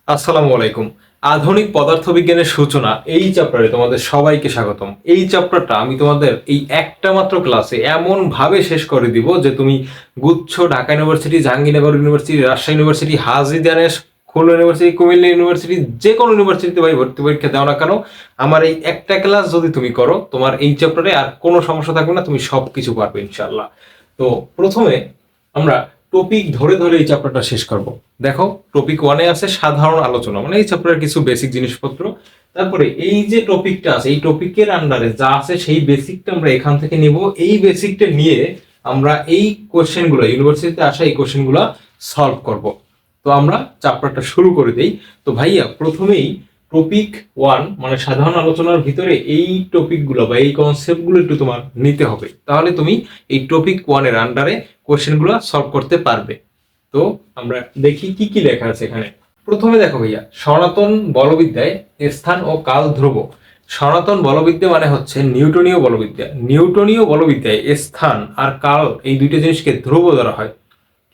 আসসালামু আলাইকুম। আধুনিক পদার্থবিজ্ঞানের সূচনা এই চ্যাপ্টারে তোমাদের সবাইকে স্বাগতম। এই চ্যাপ্টারটা আমি তোমাদের এই একটা মাত্র ক্লাসে এমন ভাবে শেষ করে দিব যে তুমি গুচ্ছ, Dhaka university, Jahangirnagar university, Rajshahi university, Haji Danesh, Khulna university, Comilla university, যে কোনো ইউনিভার্সিটিতে ভাই ভর্তি পরীক্ষা দাও না কেন, আমার এই একটা ক্লাস যদি তুমি করো, তোমার এই চ্যাপ্টারে আর কোনো সমস্যা থাকবে না, তুমি সবকিছু পারবে ইনশাআল্লাহ। তো প্রথমে আমরা টপিক ধরে ধরে এই চ্যাপ্টারটা শেষ করব। দেখো, টপিক ওয়ানে আছে সাধারণ আলোচনা, মানে এই চ্যাপ্টারের কিছু বেসিক জিনিসপত্র। তারপরে এই যে টপিকটা আছে, এই টপিকের আন্ডারে যা আছে সেই বেসিকটা আমরা এখান থেকে নিব। এই বেসিকটা নিয়ে আমরা এই কোশ্চেনগুলো, ইউনিভার্সিটিতে আসা এই কোশ্চেনগুলো সলভ করব। তো আমরা চ্যাপ্টারটা শুরু করে দেই। তো ভাইয়া, প্রথমেই টপিক ওয়ান মানে সাধারণ আলোচনার ভিতরে এই টপিকগুলো বা এই কনসেপ্টগুলো একটু তোমার নিতে হবে, তাহলে তুমি এই টপিক ওয়ানের আন্ডারে কোশ্চেনগুলো সলভ করতে পারবে। তো আমরা দেখি কি কি লেখা আছে এখানে। প্রথমে দেখো ভাইয়া, সনাতন বলবিদ্যায় স্থান ও কাল ধ্রুব। সনাতন বলবিদ্যা মানে হচ্ছে নিউটনীয় বলবিদ্যা। নিউটনীয় বলবিদ্যায় স্থান আর কাল এই দুইটা জিনিসকে ধ্রুব ধরা হয়,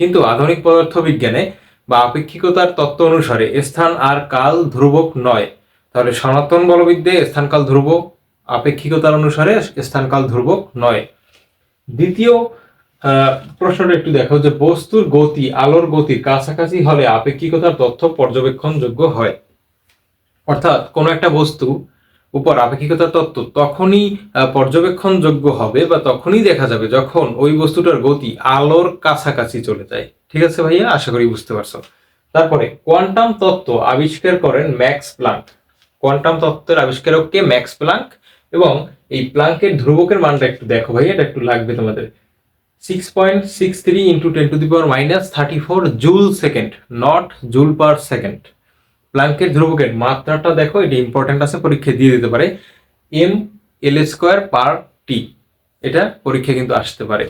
কিন্তু আধুনিক পদার্থবিজ্ঞানে বা আপেক্ষিকতার তত্ত্ব অনুসারে স্থান আর কাল ধ্রুবক নয়। তাহলে সনাতন বলবিদ্যায় স্থানকাল ধ্রুবক, আপেক্ষিকতার অনুসারে স্থানকাল ধ্রুবক নয়। দ্বিতীয় প্রশ্নটা একটু দেখো যে বস্তুর গতি আলোর গতির কাছাকাছি হলে আপেক্ষিকতার তথ্য পর্যবেক্ষণযোগ্য হয়। অর্থাৎ কোনো একটা বস্তু উপর আপেক্ষিকতার তত্ত্ব তখনই পর্যবেক্ষণযোগ্য হবে বা তখনই দেখা যাবে যখন ওই বস্তুটার গতি আলোর কাছাকাছি চলে যায়। ঠিক আছে ভাইয়া, আশা করি বুঝতে পারছো। তারপরে কোয়ান্টাম তত্ত্ব আবিষ্কার করেন ম্যাক্স প্লাঙ্ক। কোয়ান্টাম তত্ত্বের আবিষ্কারক কে? Max Planck. এবং এই প্লাঙ্কের ধ্রুবকের মানটা একটু দেখো ভাইয়া, এটা একটু লাগবে তোমাদের। 6.63 into 10⁻34 joule second, not joule per second. প্লাঙ্কের ধ্রুবকের মাত্রাটা দেখো, এটা ইম্পর্টেন্ট আছে, পরীক্ষা দিয়ে দিতে পারে। এম এল স্কোয়ার পার টি, এটা পরীক্ষা কিন্তু আসতে পারে।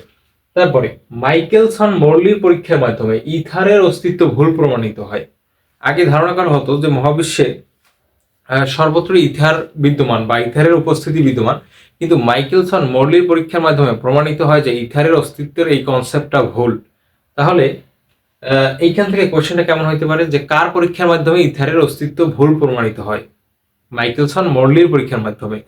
তারপরে মাইকেলসন মর্লির পরীক্ষার মাধ্যমে ইথারের অস্তিত্ব ভুল প্রমাণিত হয়। আগে ধারণা করা হতো যে মহাবিশ্বে সর্বত্র ইথার বিদ্যমান বা ইথারের উপস্থিতি বিদ্যমান, কিন্তু মাইকেলসন মর্লির পরীক্ষার মাধ্যমে প্রমাণিত হয় যে ইথারের অস্তিত্বের এই কনসেপ্টটা ভুল। তাহলে এইখান থেকে কোশ্চেনটা কেমন হইতে পারে যে কার পরীক্ষার মাধ্যমে ইথারের অস্তিত্ব ভুল প্রমাণিত হয়? মাইকেলসন মর্লির পরীক্ষার মাধ্যমে।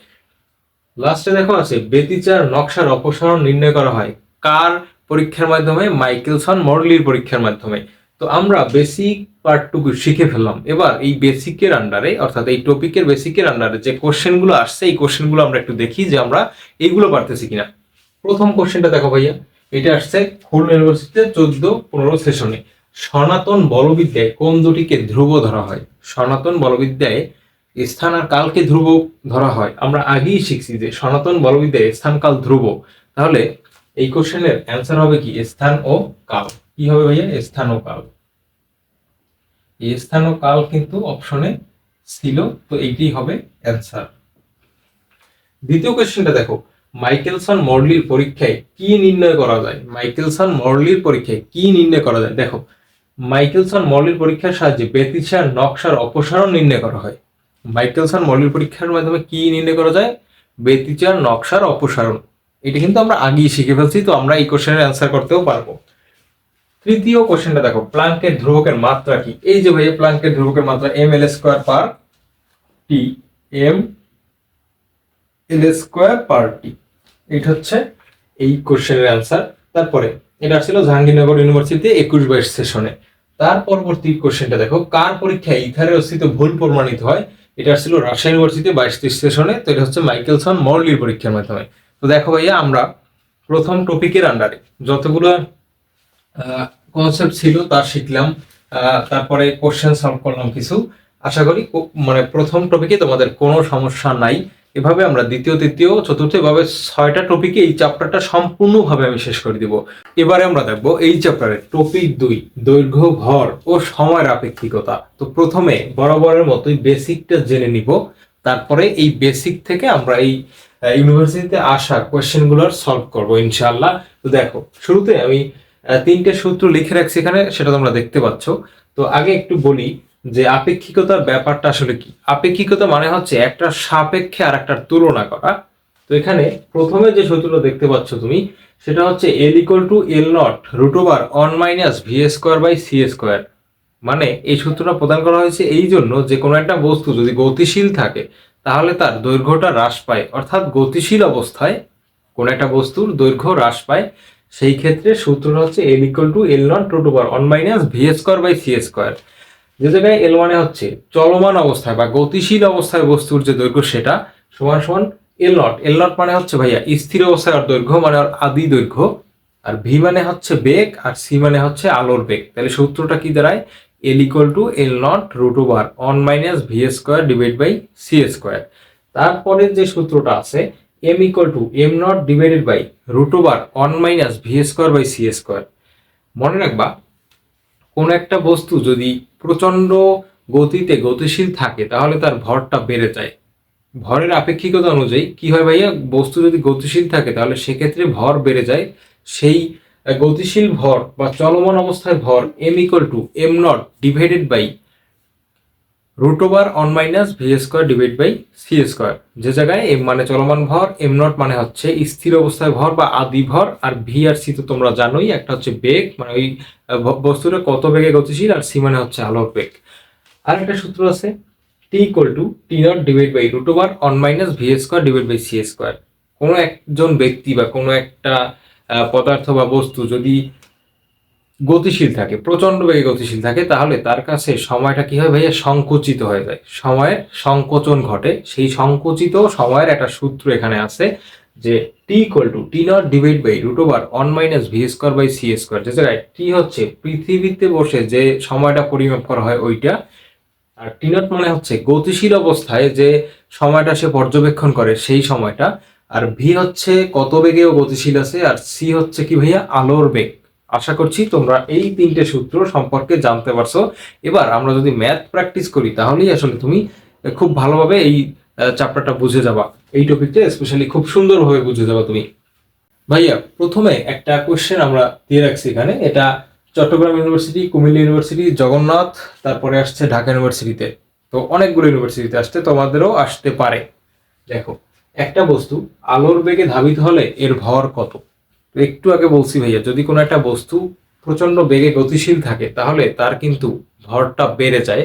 লাস্টে দেখো আছে ব্যতিচার নকশার অপসারণ নির্ণয় করা হয় কার পরীক্ষার মাধ্যমে? মাইকেলসন মর্লির পরীক্ষার মাধ্যমে। তো আমরা বেসিক পার্টটুকু শিখে ফেললাম। এবার এই বেসিকের আন্ডারে, অর্থাৎ এই টপিকের বেসিকের আন্ডারে যে কোশ্চেনগুলো আসছে, এই কোশ্চেনগুলো আমরা একটু দেখি যে আমরা এইগুলো পারতেছি কিনা। প্রথম কোশ্চেনটা দেখো ভাইয়া, এটা আসছে খুলনা ইউনিভার্সিটিতে 14-15 সেশনে। সনাতন বলবিদ্যায় কোন দুটিকে ধ্রুব ধরা হয়? সনাতন বলবিদ্যায় স্থান আর কালকে ধ্রুব ধরা হয়। আমরা আগেই শিখছি যে সনাতন বলবিদ্যায় স্থান কাল ধ্রুব। তাহলে এই কোশ্চেনের অ্যান্সার হবে কি? স্থান ও কাল। কি হবে ভাইয়া? স্থান ও কাল। এই স্থান ও কাল কিন্তু অপশনে ছিল, তো এইটাই হবে অ্যান্সার। দ্বিতীয় কোশ্চেনটা দেখো, মাইকেলসন মর্লির পরীক্ষায় কি নির্ণয় করা যায়? মাইকেলসন মর্লির পরীক্ষায় কি নির্ণয় করা যায়? দেখো, মাইকেলসন মর্লির পরীক্ষার সাহায্যে ব্যতিচার নকশার অপসারণ নির্ণয় করা হয়। মাইকেলসন মর্লির পরীক্ষার মাধ্যমে কি নির্ণয় করা যায়? ব্যতিচার নকশার অপসারণ। এটা কিন্তু আমরা আগেই শিখে ফেলছি, তো আমরা এই কোশ্চেনের অ্যান্সার করতেও পারবো। তৃতীয় কোশ্চেনটা দেখো, প্লাঙ্কের ধ্রুবকের মাত্রা কি? এই যে ভাইয়া, প্লাঙ্কের ধ্রুবকের মাত্রা এম এল স্কোয়ার পার টি। এম এল স্কোয়ার পার টি, এটা হচ্ছে এই কোশ্চেনের অ্যান্সার। তারপরে এটা ছিল জাহাঙ্গীরনগর ইউনিভার্সিটিতে 21-22 সেশনে। তার পরবর্তী কোশ্চেনটা দেখো, কার পরীক্ষায় ইথারের অস্তিত্ব ভুল প্রমাণিত হয়? এটা ছিল রাজশাহী ইউনিভার্সিটিতে 22-23 সেশনে। তো এটা হচ্ছে মাইকেলসন মর্লির পরীক্ষার মাধ্যমে। তো দেখো ভাইয়া, আমরা প্রথম টপিকের আন্ডারে যতগুলো কনসেপ্ট ছিল তা শিখলাম, তারপরে কোশ্চেন সলভ করলাম কিছু। আশা করি মানে প্রথম টপিকে তোমাদের কোনো সমস্যা নাই। এভাবে আমরা দ্বিতীয়, তৃতীয়, চতুর্থ, এভাবে 6টা টপিকে এই চ্যাপ্টারটা সম্পূর্ণভাবে আমি শেষ করে দিব। এবারে আমরা দেখবো এই চ্যাপ্টারে টপিক 2, দৈর্ঘ্য, ভর ও সময়ের আপেক্ষিকতা। তো প্রথমে বরাবরের মতোই বেসিকটা জেনে নিব, তারপরে এই বেসিক থেকে আমরা এই ইউনিভার্সিটিতে আসা কোয়েশ্চেনগুলোর সলভ করবো ইনশাআল্লাহ। তো দেখো, শুরুতে আমি 3টে সূত্র লিখে রাখছি এখানে, সেটা তোমরা দেখতে পাচ্ছ। তো আগে একটু বলি যে আপেক্ষিকতার ব্যাপারটা আসলে কি। আপেক্ষিকতা মানে হচ্ছে একটা সাপেক্ষে আর একটার তুলনা করা। তো এখানে প্রথমে যে সূত্রটা দেখতে পাচ্ছ তুমি, সেটা হচ্ছে L = L0 √1 - v² / c²। মানে এই সূত্রটা প্রদান করা হয়েছে এই জন্য যে কোনো একটা বস্তু যদি গতিশীল থাকে তাহলে তার দৈর্ঘ্যটা হ্রাস পায়, অর্থাৎ গতিশীল অবস্থায় কোনো একটা বস্তুর দৈর্ঘ্য হ্রাস পায়। সেই ক্ষেত্রে সূত্রটা হচ্ছে L equal to L not root over one minus V square by C square. যে জায়গায় এল মানে হচ্ছে চলমান অবস্থায় বা গতিশীল অবস্থায় বস্তুর যে দৈর্ঘ্য সেটা সমান সমান এল নট। এল নট মানে হচ্ছে ভাইয়া স্থির অবস্থায় ওর দৈর্ঘ্য মানে ওর আদি দৈর্ঘ্য, আর ভি মানে হচ্ছে বেগ, আর সি মানে হচ্ছে আলোর বেগ। তাহলে সূত্রটা কি দাঁড়ায়? L equal to L not root over one minus V square divide by C square. তারপরে যে সূত্রটা আছে M equal to am not divided by root over one minus V square by C square. মনে রাখবা কোনো একটা বস্তু যদি প্রচন্ড গতিতে গতিশীল থাকে তাহলে তার ভরটা বেড়ে যায়। ভরের আপেক্ষিকতা অনুযায়ী কি হয় ভাইয়া, বস্তু যদি গতিশীল থাকে তাহলে সেক্ষেত্রে ভর বেড়ে যায়। সেই গতিশীল ভর বা চলমান অবস্থায় ভর m equal to am not divided by root over one minus V square divide by C square. যে জায়গায় এম মানে চলমান ভর, এম নট মানে হচ্ছে স্থির অবস্থায় ভর বা আদি ভর, আর ভি আর সি তো তোমরা জানোই, একটা হচ্ছে বেগ মানে ওই বস্তুটা কত বেগে গতিশীল, আর সি মানে হচ্ছে আলোর বেগ। আর একটা সূত্র আছে T equal to T not divide by root over one minus V square divide by C square. কোনো একজন ব্যক্তি বা কোনো একটা পদার্থ বা বস্তু যদি গতিশীল থাকে, প্রচন্ড বেগে গতিশীল থাকে, তাহলে তার কাছে সময়টা কি হয় ভাইয়া, সংকুচিত হয়ে যায়, সময়ের সংকোচন ঘটে। সেই সংকুচিত সময়ের একটা সূত্র এখানে আছে যে T equal to T not divide by root over one minus V square by C square. যে জায়গায় টি হচ্ছে পৃথিবীতে বসে যে সময়টা পরিমাপ করা হয় ওইটা, আর টি নট মানে হচ্ছে গতিশীল অবস্থায় যে সময়টা সে পর্যবেক্ষণ করে সেই সময়টা, আর ভি হচ্ছে কত বেগেও গতিশীল আছে, আর সি হচ্ছে কি ভাইয়া, আলোর বেগ। আশা করছি তোমরা এই তিনটে সূত্র সম্পর্কে জানতে পারছো। এবার আমরা যদি ম্যাথ প্র্যাকটিস করি তাহলেই আসলে তুমি খুব ভালোভাবে এই চ্যাপ্টারটা বুঝে যাবা। এই টপিকটা স্পেশালি খুব সুন্দরভাবে বুঝে যাবা তুমি। ভাইয়া প্রথমে একটা কোশ্চেন আমরা দিয়ে রাখছি এখানে, এটা চট্টগ্রাম ইউনিভার্সিটি, কুমিল্লা ইউনিভার্সিটি, জগন্নাথ, তারপরে আসছে ঢাকা ইউনিভার্সিটিতে। তো অনেকগুলো ইউনিভার্সিটিতে আসছে, তোমাদেরও আসতে পারে। দেখো, একটা বস্তু আলোর বেগে ধাবিত হলে এর ভর কত? তো একটু আগে বলছি ভাইয়া, যদি কোনো একটা বস্তু প্রচন্ড বেগে গতিশীল থাকে তাহলে তার কিন্তু ভরটা বেড়ে যায়।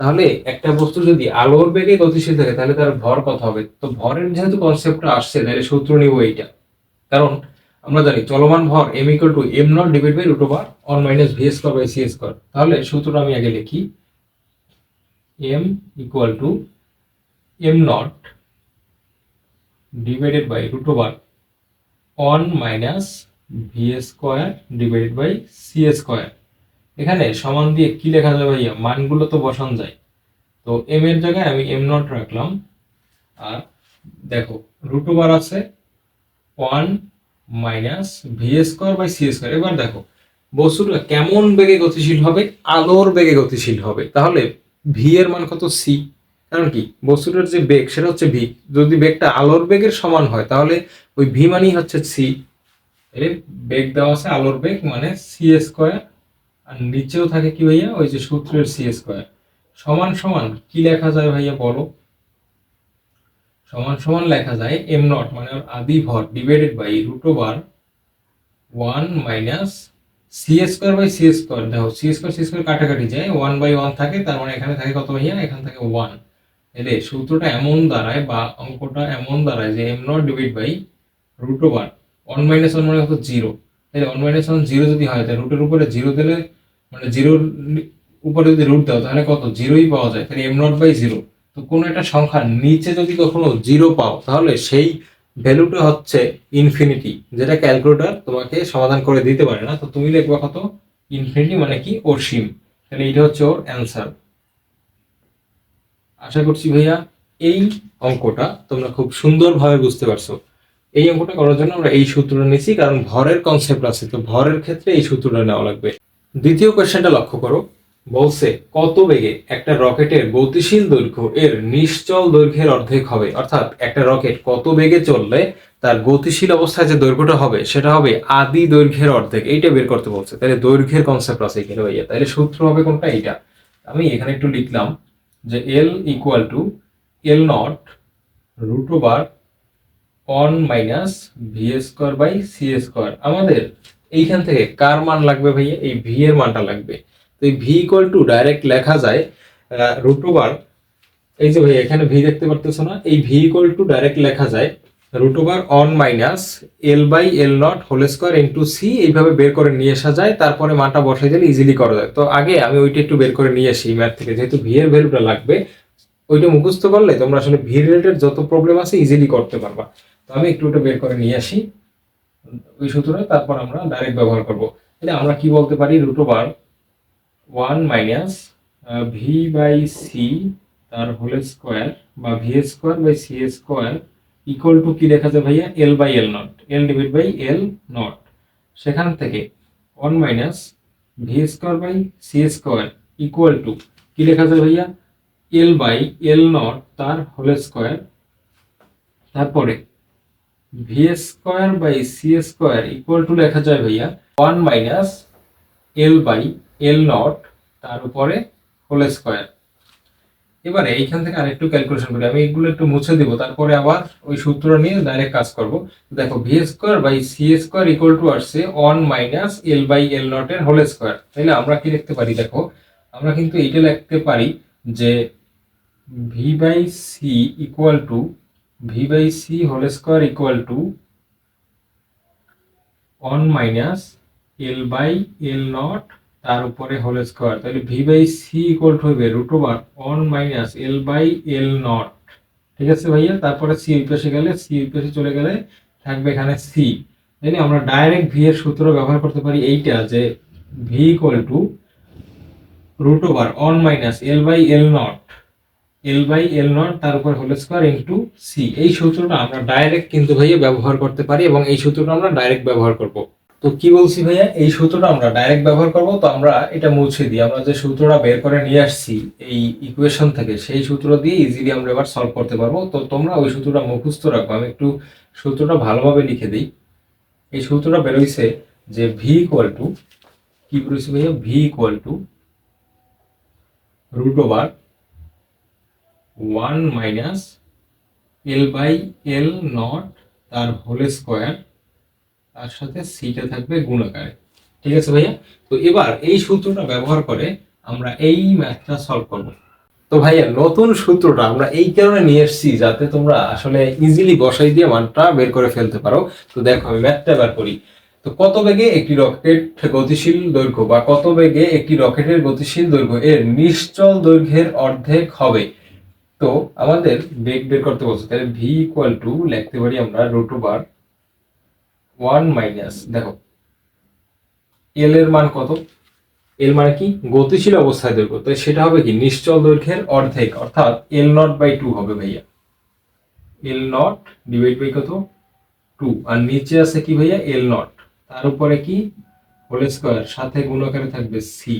তাহলে একটা বস্তু যদি আলোর বেগে গতিশীল থাকে তাহলে তার ভর কত হবে? তো ভরের যেহেতু কনসেপ্টটা আসছে তাহলে সূত্র নিব এইটা। কারণ আমরা জানি চলমান ভর m equal to M naught divide by root over one minus V square by C square. তাহলে সূত্রটা আমি আগে লিখি, m equal to am not divided by root over one minus V square divided by C square. এখানে সমান দিয়ে কি লেখা যাবে ভাইয়া, মানগুলো তো বসান যায়। তো এম এর জায়গায় আমি এম নট রাখলাম, আর দেখো রুট ওভার আছে one minus V square by C square. এবার দেখো বস্তুটা কেমন বেগে গতিশীল হবে, আলোর বেগে গতিশীল হবে। তাহলে ভি এর মান কত, সি। কারণ কি, বস্তুটার যে বেগ সেটা হচ্ছে ভি, যদি বেগটা আলোর বেগের সমান হয় তাহলে ওই ভি মানেই হচ্ছে সি। এর বেগ দেওয়া আছে আলোর বেগ মানে সি স্কোয়ার, আর নিচেও থাকে কি ভাইয়া, ওই যে সূত্রের সি স্কোয়ার। সমান সমান কি লেখা যায় ভাইয়া বলো? সমান সমান লেখা যায় এম নট মানে ওর আদি ভর divided by root over one minus c square by C square. দেখো সি স্কোয়ার কাটাকাটি যায়, ওয়ান বাই ওয়ান থাকে, তার মানে এখানে থাকে কত ভাইয়া, এখানে থাকে ওয়ান। এলে সূত্রটা এমন দাঁড়ায় বা অঙ্কটা এমন দাঁড়ায় যে m naught divide by root over one minus one মানে কত, জিরো। তাহলে ওয়ান মাইনাস ওয়ান জিরো যদি হয় তাহলে রুটের উপরে জিরো দিলে, মানে জিরোর উপরে যদি রুট দাও তাহলে কত, জিরোই পাওয়া যায়। তাহলে এম নট বাই জিরো। তো কোনো একটা সংখ্যার নিচে যদি কখনো জিরো পাও তাহলে সেই ভ্যালুটা হচ্ছে ইনফিনিটি, যেটা ক্যালকুলেটর তোমাকে সমাধান করে দিতে পারে না। তো তুমি লিখবা কত, ইনফিনিটি মানে কি, অসীম। তাহলে এটা হচ্ছে ওর অ্যান্সার। আশা করছি ভাইয়া এই অঙ্কটা তোমরা খুব সুন্দরভাবে বুঝতে পারছো। এই অঙ্কটা করার জন্য আমরা এই সূত্রটা নিয়েছি, কারণ ভরের কনসেপ্ট আছে, তো ভরের ক্ষেত্রে এই সূত্রটা নেওয়া লাগবে। দ্বিতীয় কোয়েশ্চেনটা লক্ষ্য করো, বলছে কত বেগে একটা রকেটের গতিশীল দৈর্ঘ্য এর নিশ্চল দৈর্ঘ্যের অর্ধেক হবে। অর্থাৎ একটা রকেট কত বেগে চললে তার গতিশীল অবস্থায় যে দৈর্ঘ্যটা হবে সেটা হবে আদি দৈর্ঘ্যের অর্ধেক। এইটা বের করতে বলছে। তাহলে দৈর্ঘ্যের কনসেপ্ট আছে এখানে ভাইয়া, তাহলে সূত্র হবে কোনটা, এইটা। আমি এখানে একটু লিখলাম যে L equal to L not root over one minus V square by C square. আমাদের এইখান থেকে কার মান লাগবে ভাইয়া, এই ভি এর মানটা লাগবে। তো এই ভি ইকুয়াল টু ডাইরেক্ট লেখা যায় রুট ওভার, এই যে ভাই এখানে ভি দেখতে পারতেছো না, এই ভি ইকুয়াল টু ডাইরেক্ট লেখা যায় root over one minus L by L naught whole square into c, এইভাবে বের করে নিয়ে আসা যায়, তারপরে মানটা বসাই দিলে ইজিলি করা যায়। তো আগে আমি ওইটা একটু বের করে নিয়ে আসি ম্যাথ থেকে, যেহেতু ভি এর ভ্যালুটা লাগবে, ওইটা মুখস্থ করলে তোমরা আসলে ভি রিলেটেড যত প্রবলেম আছে ইজিলি করতে পারবা। তো আমি একটু ওটা বের করে নিয়ে আসি ওই সূত্রটা, তারপর আমরা ডাইরেক্ট ব্যবহার করবো। তাহলে আমরা কি বলতে পারি, root over one minus v by c তার হোল স্কোয়ার বা v square by C square equal to কি লেখা যায় ভাইয়া, l by L naught, l divide by L naught, সেখান থেকে one minus V square by C square equal to কি লেখা যায় ভাইয়া, এল বাই এল নট তার হোল স্কোয়ার, তারপরে v square by C square equal to লেখা যায় ভাইয়া one minus L by L not তার উপরে হোল স্কোয়ার। এবারে এইখান থেকে আরেকটু ক্যালকুলেশন করি, আমি এগুলো একটু মুছে দিব, তারপরে আবার ওই সূত্র নিয়ে ডাইরেক্ট কাজ করব। দেখো V square by C square equal to আসছে one minus L by L not এর হোল স্কোয়ার। তাহলে আমরা কি লিখতে পারি, দেখো আমরা কিন্তু এইটা লিখতে পারি যে V by C equal to V by C whole square equal to one minus L by L not তার উপরে হোল স্কোয়ার। তাহলে V by C equal to হবে root over one minus L by L not, ঠিক আছে ভাইয়া। তারপরে C ওই পাশে গেলে, সি ওই পাশে চলে গেলে থাকবে এখানে সি। তাহলে আমরা ডাইরেক্ট ভি এর সূত্র ব্যবহার করতে পারি এইটা, যে v equal to root over one minus L by L naught, l by L not তার উপর হোল স্কোয়ার ইন্টু সি। এই সূত্রটা আমরা ডাইরেক্ট কিন্তু ভাইয়া ব্যবহার করতে পারি, এবং এই সূত্রটা আমরা ডাইরেক্ট ব্যবহার করব। তো কি বলছি ভাইয়া, এই সূত্রটা আমরা ডাইরেক্ট ব্যবহার করব। তো আমরা এটা মুছে দিই, আমরা যে সূত্রটা বের করে নিয়ে আসছি এই ইকুয়েশন থেকে, সেই সূত্র দিয়ে ইজিলি আমরা এবার সলভ করতে পারবো। তো তোমরা ওই সূত্রটা মুখস্থ রাখবো, আমি একটু সূত্রটা ভালোভাবে লিখে দিই। এই সূত্রটা বেরোইছে যে ভি ইকুয়াল টু, কি বেরোইছে ভাইয়া, v equal to root over one minus L by L not তার হোল স্কোয়ার, তার সাথে সিটা থাকবে গুণাকারে, ঠিক আছে ভাইয়া। তো এবার এই সূত্রটা ব্যবহার করে আমরা এই ম্যাথটা সলভ করব। তো ভাইয়া নতুন সূত্রটা আমরা এই কারণে নিয়ে এসেছি যাতে তোমরা আসলে ইজিলি বসাই দিয়ে মানটা বের করে ফেলতে পারো। তো দেখো আমি ম্যাথটা বের করি। তো কত বেগে একটি রকেট গতিশীল দৈর্ঘ্য বা কত বেগে একটি রকেটের গতিশীল দৈর্ঘ্য এর নিশ্চল দৈর্ঘ্যের অর্ধেক হবে। তো আমাদের বেগ বের করতে বলছে, তাহলে ভি ইকুয়াল টু লিখতে পারি আমরা রুট ওভার ওয়ান মাইনাস, দেখো এল এর মান কত, এল মানে কি গতিশীল অবস্থায় দৈর্ঘ্য, তো সেটা হবে কি নিশ্চল দৈর্ঘ্যের অর্ধেক, অর্থাৎ এল নট বাই টু হবে ভাইয়া, এল নট ডিভাইড বাই কত টু, আর নিচে আছে কি ভাইয়া এল নট, তার উপরে কি হোল স্কোয়ার, সাথে গুণাকারে থাকবে সি।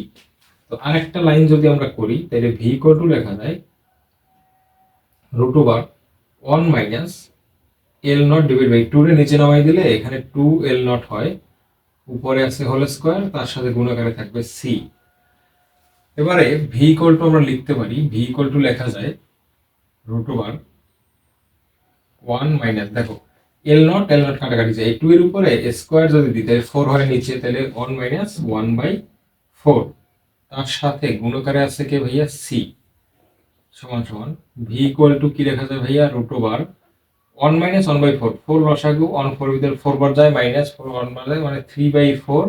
তো আরেকটা লাইন যদি আমরা করি তাহলে ভি ইকুয়াল টু লেখা যায় root over one minus l naught divide by two রে নিচে নামাই দিলে এখানে টু এল নট হয়, উপরে আছে হোল স্কোয়ার, তার সাথে গুণাকারে থাকবে সি। এবারে ভি ইকুয়াল টু আমরা লিখতে পারি, ভি ইকুয়াল টু লেখা যায় রুট ওভার ওয়ান মাইনাস, দেখো এল নট কাটাকাটি যায়, টু এর উপরে স্কোয়ার যদি দিই তাহলে ফোর হয় নিচে, তাহলে one minus one by four, তার সাথে গুণকারে আছে কে ভাইয়া সি, সমান সমান ভি ইকুয়াল টু কি লেখা যায় ভাইয়া root over one minus one by four, four লসাগু ওয়ান ফোর ভিতরে ফোর বার যায়, মাইনাস ফোর ওয়ান বার যায়, মানে থ্রি বাই ফোর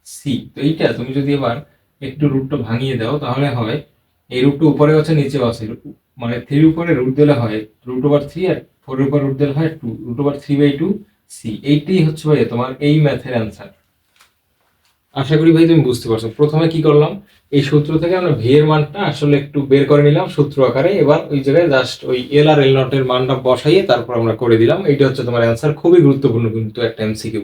সি। তো এইটা তুমি যদি এবার একটু রুটটা ভাঙিয়ে দাও তাহলে হয় এই রুটটা উপরে আছে নিচেও আছে, মানে থ্রির উপরে রুট দিলে হয় রুট ওভার থ্রি, আর ফোর এর উপর রুট দিলে হয় two, root over three by two c. এইটাই হচ্ছে ভাই তোমার এই ম্যাথের অ্যান্সার। আশা করি ভাই তুমি বুঝতে পারছো। প্রথমে কি করলাম, এই সূত্র থেকে আমরা ভি এর মানটা আসলে একটু বের করে নিলাম সূত্র আকারে, এবার ওই জায়গায় জাস্ট ওই এল আর এল নট এর মানটা বসাইয়ে তারপর আমরা করে দিলাম। এইটা হচ্ছে তোমার অ্যান্সার, খুবই গুরুত্বপূর্ণ কিন্তু একটা এমসিকিউ।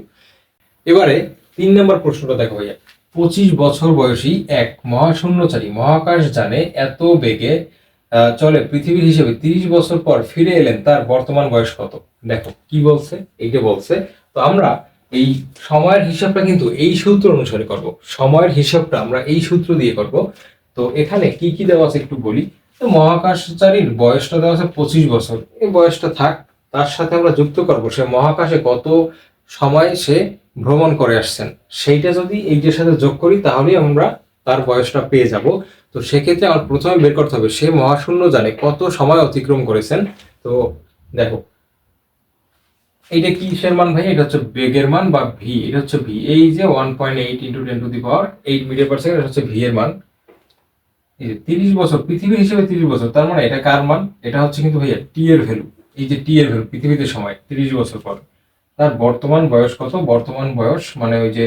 এবারে 3 নম্বর প্রশ্নটা দেখো ভাইয়া, 25 বছর বয়সী এক মহাশূন্যচারী মহাকাশ যানে এত বেগে চলে পৃথিবীর হিসেবে 30 বছর পর ফিরে এলেন, তার বর্তমান বয়স কত? দেখো কি বলছে, এইটা বলছে। তো আমরা এই সময়ের হিসাবটা কিন্তু এই সূত্র অনুসারে করব, সময়ের হিসাবটা আমরা এই সূত্র দিয়ে করব। তো এখানে কি কি দেওয়া আছে একটু বলি। তো মহাকাশচারীর বয়সটা দেওয়া আছে 25 বছর, এই বয়সটা থাক, তার সাথে আমরা যুক্ত করব সে মহাকাশে কত সময় সে ভ্রমণ করে আসছেন, সেইটা যদি এইটার সাথে যোগ করি তাহলেই আমরা তার বয়সটা পেয়ে যাব। তো সেক্ষেত্রে আমার প্রথমে বের করতে হবে সে মহাশূন্য যানে কত সময় অতিক্রম করেছেন। তো দেখো এইটা কিসের মান ভাই? এটা হচ্ছে বেগের মান বা ভি, এটা হচ্ছে ভি। এই যে 1.8 ইন্টু 10⁸ মিটার পার সেকেন্ড, এটা হচ্ছে ভি এর মান। এই যে 30 বছর পৃথিবীর হিসেবে 30 বছর, তার মানে এটা কার মান? এটা হচ্ছে কিন্তু ভাইয়া টি এর ভ্যালু। এই যে টি এর ভ্যালু পৃথিবীতে সময় 30 বছর পর, তার বর্তমান বয়স কত? বর্তমান বয়স মানে ওই যে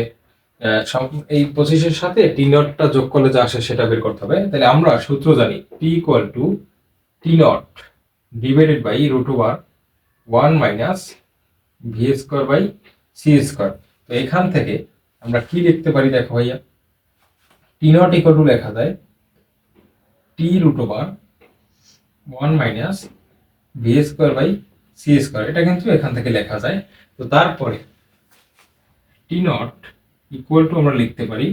এই 25-এর সাথে টি নটটা যোগ করলে যা আসে সেটা বের করতে হবে। তাহলে আমরা সূত্র জানি T equal to T not divided by root over 1 minus V square by C square. তো এখান থেকে আমরা কি লিখতে পারি? দেখো ভাইয়া, টি নট ইকুয়াল টু লেখা যায় t root over 1 minus V square by C square, এটা কিন্তু এখান থেকে লেখা যায়। তো তারপরে টি নট ইকুয়াল টু আমরা লিখতে পারি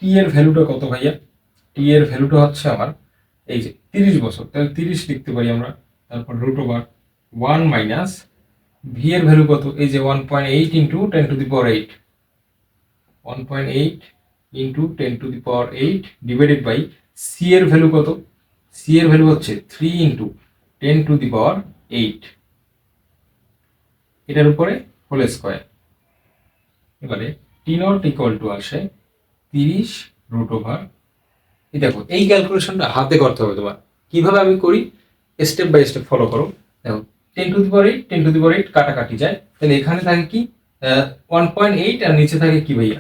টি এর ভ্যালুটা কত ভাইয়া? টি এর ভ্যালুটা হচ্ছে আমার এই যে 30 বছর, তাহলে 30 লিখতে পারি আমরা। তারপর রুট ওভার 1 মাইনাস ভি এর ভ্যালু কত? এই যে 1.8 into 10⁸ 1.8 into 10⁸ divided by c এর ভ্যালু কত? সি এর ভ্যালু হচ্ছে 3 ইন্টু 10⁸, এটার উপরে হোল স্কোয়ার। এবারে টি নট ইকুয়াল টু আসে 30 রুট ওভার, এই দেখো এই ক্যালকুলেশনটা হাতে করতে হবে তোমার। কিভাবে আমি করি স্টেপ বাই স্টেপ ফলো করো। দেখো 10⁸ 10⁸ কাটাকাটি যায়, তাহলে এখানে থাকে কি 1.8 আর নিচে থাকে কি ভাইয়া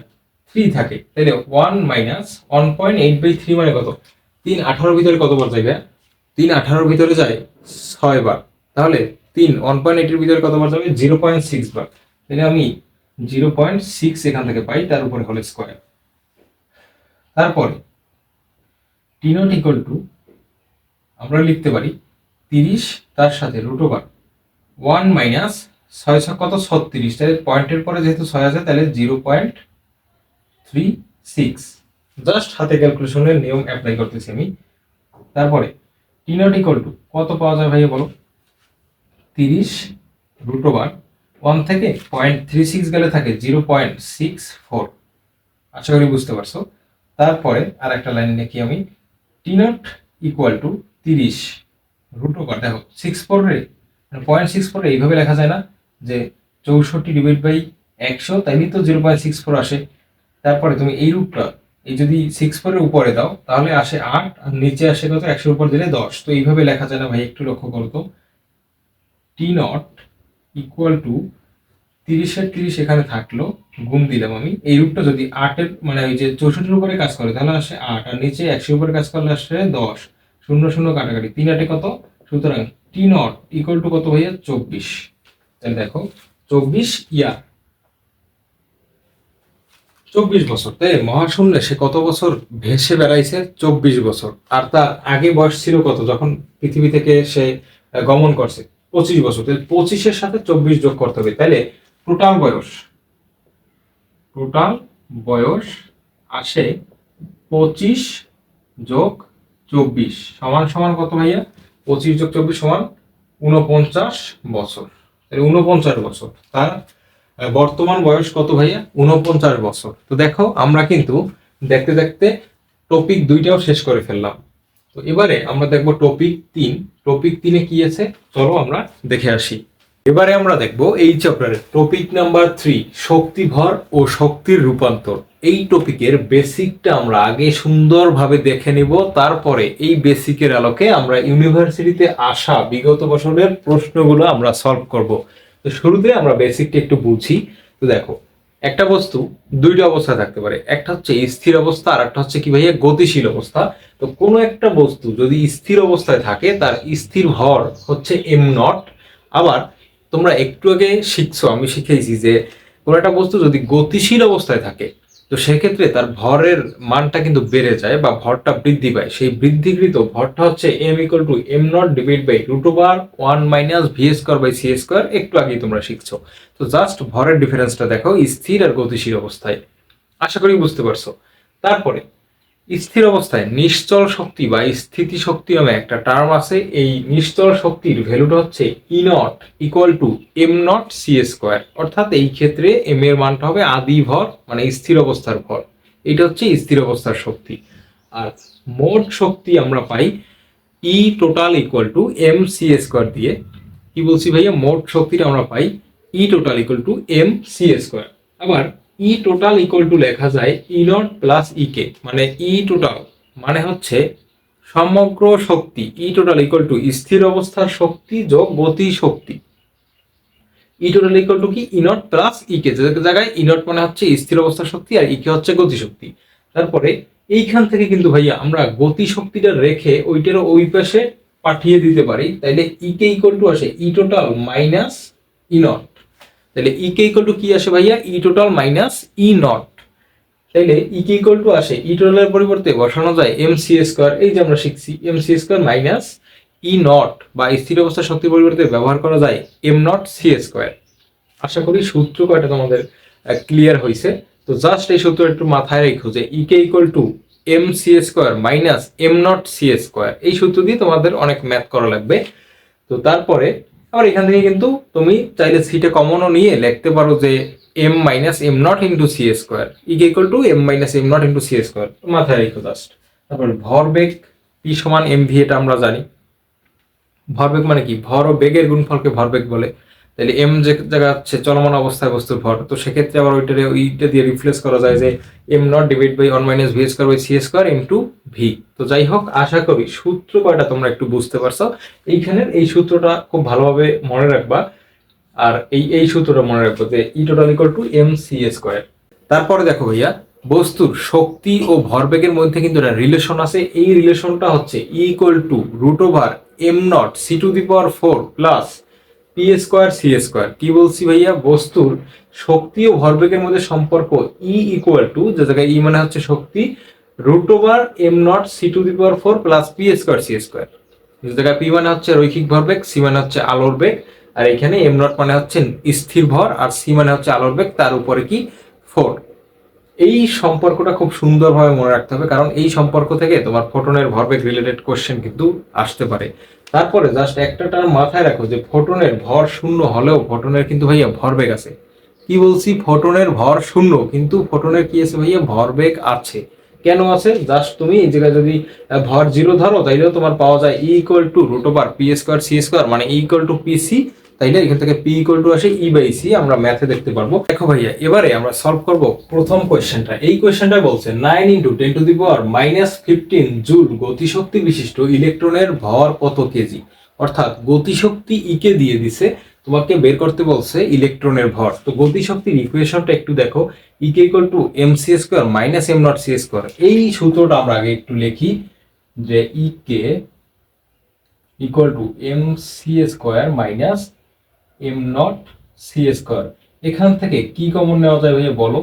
3 থাকে। তাহলে 1 মাইনাস 1.8/3 মানে কত? 3 18 ভিতরে কতবার যায় ভাইয়া? 3 18 ভিতরে যায় 6 বার। তাহলে 3 1.8 এর ভিতরে কতবার যাবে? 0.6 বার। তাহলে আমি 0.6 এখান থেকে পাই, তার উপরে হোল স্কোয়ার। তারপরে টি নট ইকুয়াল টু আমরা লিখতে পারি 30 তার সাথে রুট ওভার 1 মাইনাস 6 কত? 36, তাহলে পয়েন্টের পরে যেহেতু 6 আছে তাহলে 0.36। জাস্ট হাতে ক্যালকুলেশনের নিয়ম অ্যাপ্লাই করতেছি আমি। তারপরে টি নট ইকুয়াল টু কত পাওয়া যায় ভাইয়া বলো? 30 রুট ওভার 1 থেকে 0.36 গেলে থাকে 0.64। আশা করি বুঝতে পারছো। তারপরে আর একটা লাইন লিখি আমি, T not equal to 30 root over, দেখো 0.64 এইভাবে লেখা যায় না যে 64 ডিভাইড বাই 100, তাইলে তো 0.64 আসে। তারপরে তুমি এই রূপটা এই যদি 64 এর উপরে দাও তাহলে আসে 8, আর নিচে আসে কত? 100 উপর দিলে 10। তো এইভাবে লেখা যায় না ভাই, একটু লক্ষ্য করো তো। টি নট ইকুয়াল টু 30-এর 30 এখানে থাকলো, গুণ দিলাম আমি। এই রূপটা যদি 8-এর মানে ওই যে 64-এর উপরে কাজ করে তাহলে আসে 8, আর নিচে 100 উপরে কাজ করলে আসে 10। 0 0 কাটাকাটি, 3 8 কত? সুতরাং টি নট ইকুয়াল টু কত ভাইয়া? 24। তাহলে দেখো 24 ইয়ার, 24 বছর। তাই মহাশূন্যে সে কত বছর ভেসে বেড়াইছে? 24 বছর। আর তার আগে বয়স ছিল কত যখন পৃথিবী থেকে সে গমন করছে? 25 বছর। তাহলে 25-এর সাথে 24 যোগ করতে হবে, তাহলে টোটাল বয়স আসে 25 যোগ 24 সমান সমান কত ভাইয়া? 25 যোগ 24 সমান 49 বছর। তাহলে 49 বছর। তার বর্তমান বয়স কত ভাইয়া? 49 বছর। তো দেখো আমরা কিন্তু দেখতে দেখতে টপিক 2টাও শেষ করে ফেললাম। তো এবারে আমরা দেখব টপিক 3। টপিক 3-এ কি আছে চলো আমরা দেখে আসি। এবারে আমরা দেখব এই চ্যাপ্টারের টপিক নাম্বার 3, শক্তি ভর ও শক্তির রূপান্তর। এই টপিকের বেসিকটা আমরা আগে সুন্দরভাবে দেখে নিব, তারপরে এই বেসিকের আলোকে আমরা ইউনিভার্সিটিতে আসা বিগত বছরের প্রশ্নগুলো আমরা সলভ করব। তো শুরুতে আমরা বেসিকটা একটু বুঝি। তো দেখো একটা বস্তু দুইটা অবস্থা থাকতে পারে, একটা হচ্ছে স্থির অবস্থা আর একটা হচ্ছে কি ভাইয়া গতিশীল অবস্থা। তো কোনো একটা বস্তু যদি স্থির অবস্থায় থাকে তার স্থির ভর হচ্ছে m0। আবার তোমরা একটু আগে শিখছো, আমি শিখেছি যে কোনো একটা বস্তু যদি গতিশীল অবস্থায় থাকে তো সেক্ষেত্রে তার ভরের মানটা কিন্তু বেড়ে যায় বা ভরটা বৃদ্ধি পায়। সেই বৃদ্ধিকৃত ভরটা হচ্ছে m equal to m0 divide by root over 1 minus V square by C square. একটু আগেই তোমরা শিখছো। তো জাস্ট ভরের ডিফারেন্সটা দেখো স্থির আর গতিশীল অবস্থায়। আশা করি বুঝতে পারছো। তারপরে স্থির অবস্থায় নিশ্চল শক্তি বা স্থিতি শক্তি নামে একটা টার্ম আছে। এই নিশ্চল শক্তির ভ্যালুটা হচ্ছে E not equal to m0 C square. অর্থাৎ এই ক্ষেত্রে m এর মানটা হবে আদি ভর মানে স্থির অবস্থার ভর। এটা হচ্ছে স্থির অবস্থার শক্তি। আর মোট শক্তি আমরা পাই E total equal to M C square দিয়ে। কি বলছি ভাইয়া, মোট শক্তিটা আমরা পাই E total equal to M C square. আবার ই টোটাল ইকুয়াল টু লেখা যায় ই নট প্লাস ই কে, মানে ই টোটাল মানে হচ্ছে সমগ্র শক্তি, ই টোটাল ইকুয়াল টু স্থির অবস্থার শক্তি যোগ গতি শক্তি। ই টোটাল ইকুয়াল টু কি, ই নট প্লাস ই কে, যে জায়গায় ই নট মানে হচ্ছে স্থির অবস্থার শক্তি আর ই কে হচ্ছে গতি শক্তি। তারপরে এইখান থেকে কিন্তু ভাইয়া আমরা গতি শক্তিটা রেখে ওইটার ওই পাশে পাঠিয়ে দিতে পারি, তাইলে ই কে ইকুয়াল টু আসে ই টোটাল মাইনাস ই নট। তাহলে ই কে ইকুয়াল টু কি আসে ভাইয়া, ই টোটাল মাইনাস ই নট। তাইলে ই কে ইকুয়াল টু আসে ই টোটালের পরিবর্তে বসানো যায় এম সি স্কোয়ার, এই যে আমরা শিখছি m C square minus e naught, বা স্থির অবস্থা শক্তির পরিবর্তে ব্যবহার করা যায় এম নট সি স্কোয়ার। আশা করি সূত্র কয়টা তোমাদের ক্লিয়ার হয়েছে। তো জাস্ট এই সূত্র একটু মাথায় রেখো যে E K equal to M C square minus am not C square, এই সূত্র দিয়ে তোমাদের অনেক ম্যাথ করা লাগবে। তো তারপরে আবার এখান থেকে কিন্তু তুমি চাইলে সিটা কমনও নিয়ে লিখতে পারো যে m minus M naught into c square e K equal to m minus M naught into c square, মাথায় রেখো জাস্ট। তারপর ভরবেগ পি সমান এম ভি, এটা আমরা জানি। ভরবেগ মানে কি, ভর ও বেগের গুণফলকে ভরবেগ বলে। তাহলে এম যে জায়গা হচ্ছে চলমান অবস্থায় বস্তুর ভর, তো সেক্ষেত্রে আবার ওইটা দিয়ে রিপ্লেস করা যায় যে m naught divide by one minus V square by C square into v. তো যাই হোক, আশা করি সূত্র কয়টা তোমরা একটু বুঝতে পারছো। এইখানের এই সূত্রটা খুব ভালোভাবে মনে রাখবা। আর এই সূত্রটা মনে রাখবো যে E total equal to M C square. তারপরে দেখো ভাইয়া, বস্তুর শক্তি ও ভরবেগের মধ্যে কিন্তু একটা রিলেশন আছে। এই রিলেশনটা হচ্ছে e equal to root over am not C to the power 4 plus P square C square. কি বলছি ভাইয়া, বস্তুর শক্তি ও ভরবেগের মধ্যে সম্পর্ক ই ইকুয়াল টু, যে জায়গায় ই মানে হচ্ছে শক্তি, root over am not C to the power 4 plus P square C square. যে জায়গায় পি মানে হচ্ছে রৈখিক ভরবেগ, সি মানে হচ্ছে আলোর বেগ, আর এখানে এম নট মানে হচ্ছে স্থির ভর, আর সি মানে হচ্ছে আলোর বেগ, তার উপরে কি 4। এই সম্পর্কটা খুব সুন্দরভাবে মনে রাখতে হবে, কারণ এই সম্পর্ক থেকে তোমার ফোটনের ভরবেগ রিলেটেড কোশ্চেন কিন্তু আসতে পারে। তারপরে জাস্ট একটা টার্ম মাথায় রাখো যে ফোটনের ভর শূন্য হলেও ফোটনের কিন্তু ভাইয়া ভরবেগ আছে। কি বলছি, ফোটনের ভর শূন্য কিন্তু ফোটনের কি আছে ভাইয়া, ভরবেগ আছে। কেন আছে, জাস্ট তুমি এই জায়গায় যদি ভর 0 ধরো তাইলেও তোমার পাওয়া যায় E equal to root over P square C square, মানে E equal to P C. তাইলে এখান থেকে পি ইকুয়াল টু আসে ই বাই সি, আমরা ম্যাথে দেখতে পারবো। দেখো ভাইয়া, এবারে আমরা সলভ করব প্রথম কোয়েশ্চেনটা। এই কোয়েশ্চেনটা বলছে 9 into 10 to the power minus 15 joule গতিশক্তি বিশিষ্ট ইলেকট্রনের ভর কত কেজি। অর্থাৎ গতিশক্তি ই কে দিয়ে দিছে, তোমাকে বের করতে বলছে ইলেকট্রনের ভর। তো গতিশক্তির ইকুয়েশনটা একটু দেখো, E K equal to M C square minus am not C square. এই সূত্রটা আমরা আগে একটু লিখি যে E K equal to M C square minus am not C square. এখান থেকে কি কমন নেওয়া যায় ভাইয়া বলো,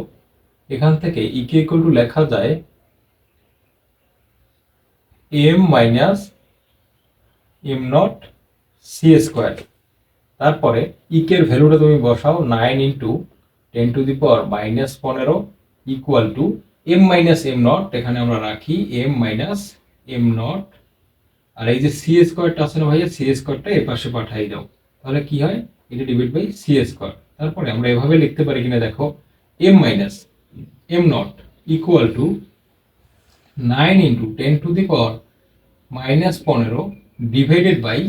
এখান থেকে ই কে ইকুয়াল টু লেখা যায় m minus am not C square. তারপরে ই কে এর ভ্যালুটা তুমি বসাও 9 into 10 to the power minus 15 equal to m minus M naught, এখানে আমরা রাখি এম মাইনাস এম নট, আর এই যে সি স্কোয়ারটা আছে না ভাইয়া, সি স্কোয়ারটা এর পাশে পাঠাই দাও, তাহলে কি হয়, এটা ডিভাইড বাই সি স্কোয়ার। তারপরে আমরা এভাবে লিখতে পারি কিনা দেখো, m minus M naught equal to 9 into 10 to the power minus 15 divided by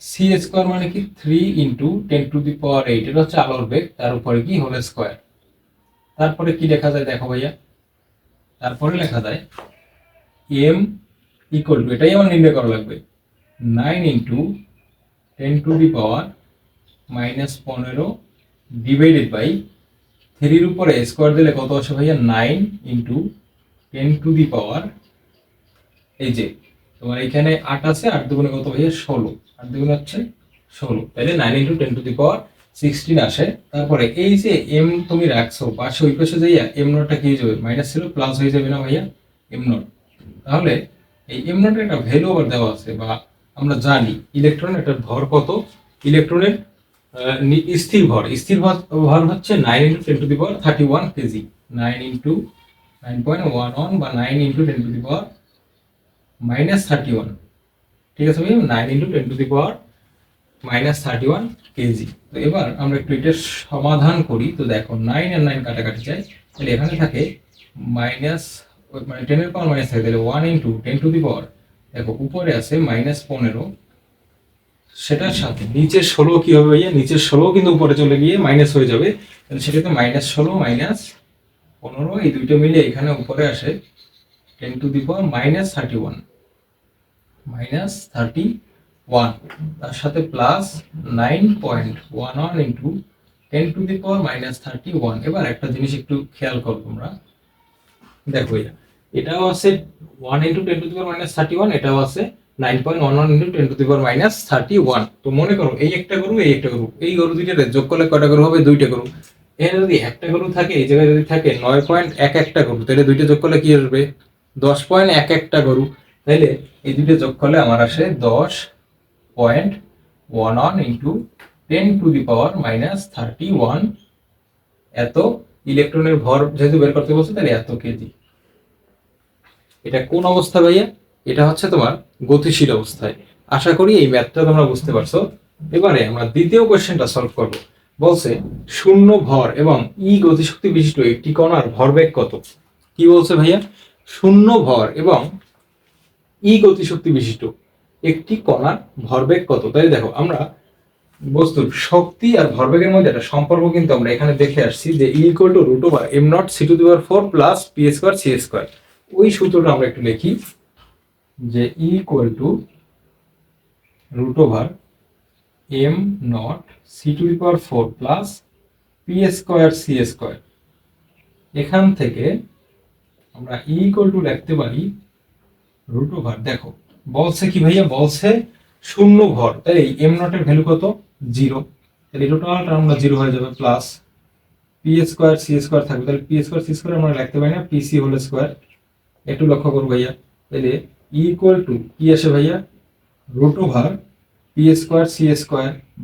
C square, মানে কি 3 ইন্টু 10 টু দি পাওয়ার 8, এটা হচ্ছে আলোর বেগ, তার উপরে কি হোল স্কোয়ার। তারপরে কি লেখা যায় দেখো ভাইয়া, তারপরে লেখা যায় এম ইকুয়াল টু, এটাই আমার নির্ণয় করা লাগবে, 9 into 10 to the power minus 15 divided by 3 এর উপরে স্কোয়ার দিলে কত আসে ভাইয়া, 9 ইন্টু 10 টু দি পাওয়ার, এই যে তোমার এখানে 8 আছে, 8 দুগুণে কত ভাইয়া 16, 8 দুগুণে হচ্ছে 16, তাহলে 9 ইন্টু 10 টু দি পাওয়ার 16 আসে। তারপরে এই যে এম তুমি রাখছো পাশে, ওই পাশে যাইয়া এম নটটা কি হয়ে যাবে, মাইনাস ছিল প্লাস হয়ে যাবে না ভাইয়া এম নট। তাহলে এই এম নটের একটা ভ্যালু আবার দেওয়া আছে, বা আমরা জানি ইলেকট্রনের একটা ভর কত, ইলেকট্রনের স্থির ভর, ভর হচ্ছে 9 into 10 to the power 31 KG, 9 into 9.11 বা 9 into 10 to the power minus 31, ঠিক আছে ভাই, 9 into 10 to the power minus 31 KG. তো এবার আমরা একটু এটা সমাধান করি। তো দেখো 9 আর 9 কাটাকাটি যায়, তাহলে এখানে থাকে মাইনাস, মানে 10 এর পাওয়ার মাইনাস থাকে, তাহলে 1 ইন্টু 10 টু দি পাওয়ার, দেখো উপরে আছে -15, সেটার সাথে নিচের 16 কি হবে ভাইয়া, নিচের 16 কিন্তু উপরে চলে গিয়ে মাইনাস হয়ে যাবে, তাহলে সেটাতে -16 -15 এই দুইটা মিলে এখানে উপরে আসে 10 টু দি পাওয়ার -31, তার সাথে প্লাস 9.11 ইন্টু 10 টু দি পাওয়ার -31। এবার একটা জিনিস একটু খেয়াল করো তোমরা, দেখো এটাও আছে 1 ইন্টু 10 টু দি পাওয়ার -31, এটাও আছে 9.11 ইন্টু 10 টু দি পাওয়ার -31। তো মনে করো এই একটা গরু, এই একটা গরু, এই গরু দুইটা যোগ করলে কয়টা গরু হবে, দুইটা গরু। এখানে যদি একটা গরু থাকে, এই জায়গায় যদি থাকে 9.11টা গরু, তাহলে দুইটা যোগ করলে কি আসবে, 10.11টা গরু। তাইলে এই দুইটা যোগ করলে আমার আসে 10.11 ইন্টু 10 টু দি পাওয়ার -31। এত ইলেকট্রনের ভর যেহেতু বের করতে বলছে, তাহলে এত কেজি। এটা কোন অবস্থা ভাইয়া, এটা হচ্ছে তোমার গতিশীল অবস্থায়। আশা করি এই ম্যাথটা তোমরা বুঝতে পারছো। এবারে আমরা দ্বিতীয় কোশ্চেনটা সলভ করব। বলছে শূন্য ভর এবং গতিশক্তি বিশিষ্ট একটি কণার ভরবেগ কত। কি বলছে ভাইয়া, শূন্য ভর এবং গতিশক্তি বিশিষ্ট একটি কণার ভরবেগ কত। তাই দেখো আমরা বস্তুর শক্তি আর ভরবেগের মধ্যে একটা সম্পর্ক কিন্তু আমরা এখানে দেখে আসছি, যে √m0c⁴ প্লাস p²c²। ওই সূত্রটা আমরা একটু লিখি, যে √m0c⁴ প্লাস p²c²। এখান থেকে আমরা লিখতে পারি দেখো বলছে কি ভাইয়া, বলছে শূন্য ভর, তাই m0 এর ভ্যালু কত, 0, তাহলে টোটালটা আমরা 0 হয়ে যাবে, প্লাস p²c² থাকবে, তাহলে p²c² আমরা লিখতে পারি না, pc²। একটু লক্ষ্য করবো ভাইয়া, তাহলে কি আসে ভাইয়া, √p²c²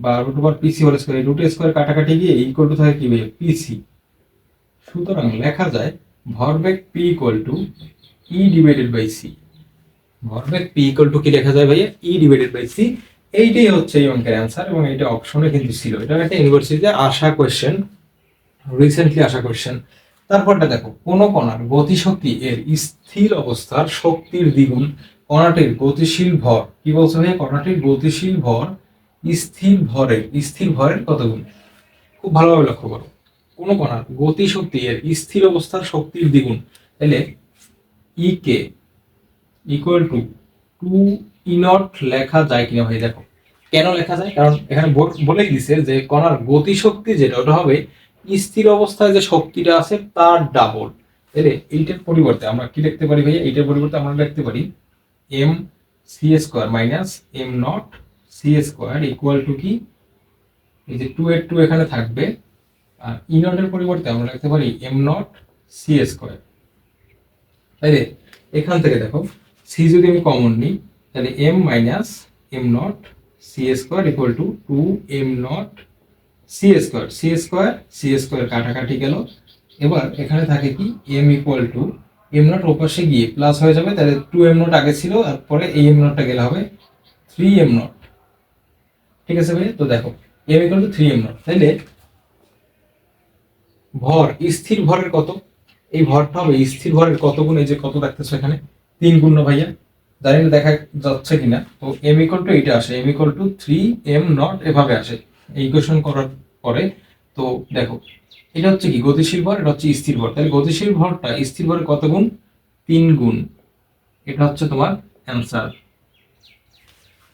বা √pc², এই রুট স্কয়ার কাটাকাটি গিয়ে থাকে কি ভাইয়া, পিসি। সুতরাং লেখা যায় ভরবেগ p E/c। ভরবেগ p কি লেখা যায় ভাইয়া, E/c। এইটাই হচ্ছে এই অঙ্কের অ্যান্সার, এবং এটা অপশনে কিন্তু ছিল। এটা একটা ইউনিভার্সিটিতে আসা কোশ্চেন, রিসেন্টলি আসা কোশ্চেন। তারপরটা দেখো, কোন কণার গতিশক্তি এর স্থির অবস্থার শক্তির দ্বিগুণ, কণাটির গতিশীল ভর। কি বলছে ভাইয়া, কণাটির গতিশীল ভর স্থির ভরের কত গুণ। খুব ভালোভাবে লক্ষ্য করো, কোন কণার গতিশক্তি এর স্থির অবস্থার শক্তির দ্বিগুণ, তাহলে কে ইকুয়াল টু 2E0 লেখা যায় কিনা ভাই। দেখো কেন লেখা যায়, কারণ এখানে বলেই দিছে যে কণার গতিশক্তি যেটা, ওটা হবে স্থির অবস্থায় যে শক্তিটা আছে তার ডাবল। তাহলে এইটার পরিবর্তে আমরা কি লিখতে পারি ভাইয়া, এইটার পরিবর্তে আমরা লিখতে পারি m² minus m0c² equal to কি, এই যে 2 এর 2 এখানে থাকবে, আর E0 এর পরিবর্তে আমরা লিখতে পারি m0c²। তাইলে এখান থেকে দেখো সি যদি আমি কমন নিই, তাহলে m minus m0c² equal to 2m0c²। কাটাকাটি গেল। এবার এখানে থাকে কি, m ইকুয়াল টু m0 ওপাশে গিয়ে প্লাস হয়ে যাবে, তাহলে 2m0 আগে ছিল, তারপরে এই m0টা গেলে হবে 3m0। ঠিক আছে ভাই, তো দেখো m ইকুয়াল টু 3m0। তাইলে ভর, স্থির ভরের কত, এই ভরটা হবে স্থির ভরের কত গুণ, এই যে কত দেখতেছো এখানে 3 গুণ না ভাইয়া, জানি না দেখা যাচ্ছে কিনা। তো m ইকুয়াল টু এইটা আসে, m ইকুয়াল টু 3m0 এভাবে আসে এই ইকুয়েশন করার পরে। তো দেখো এটা হচ্ছে কি গতিশীল ভর, এটা হচ্ছে স্থির ভর, তাহলে গতিশীল ভরটা স্থির ভরের কত গুণ, 3 গুণ। এটা হচ্ছে তোমার অ্যান্সার।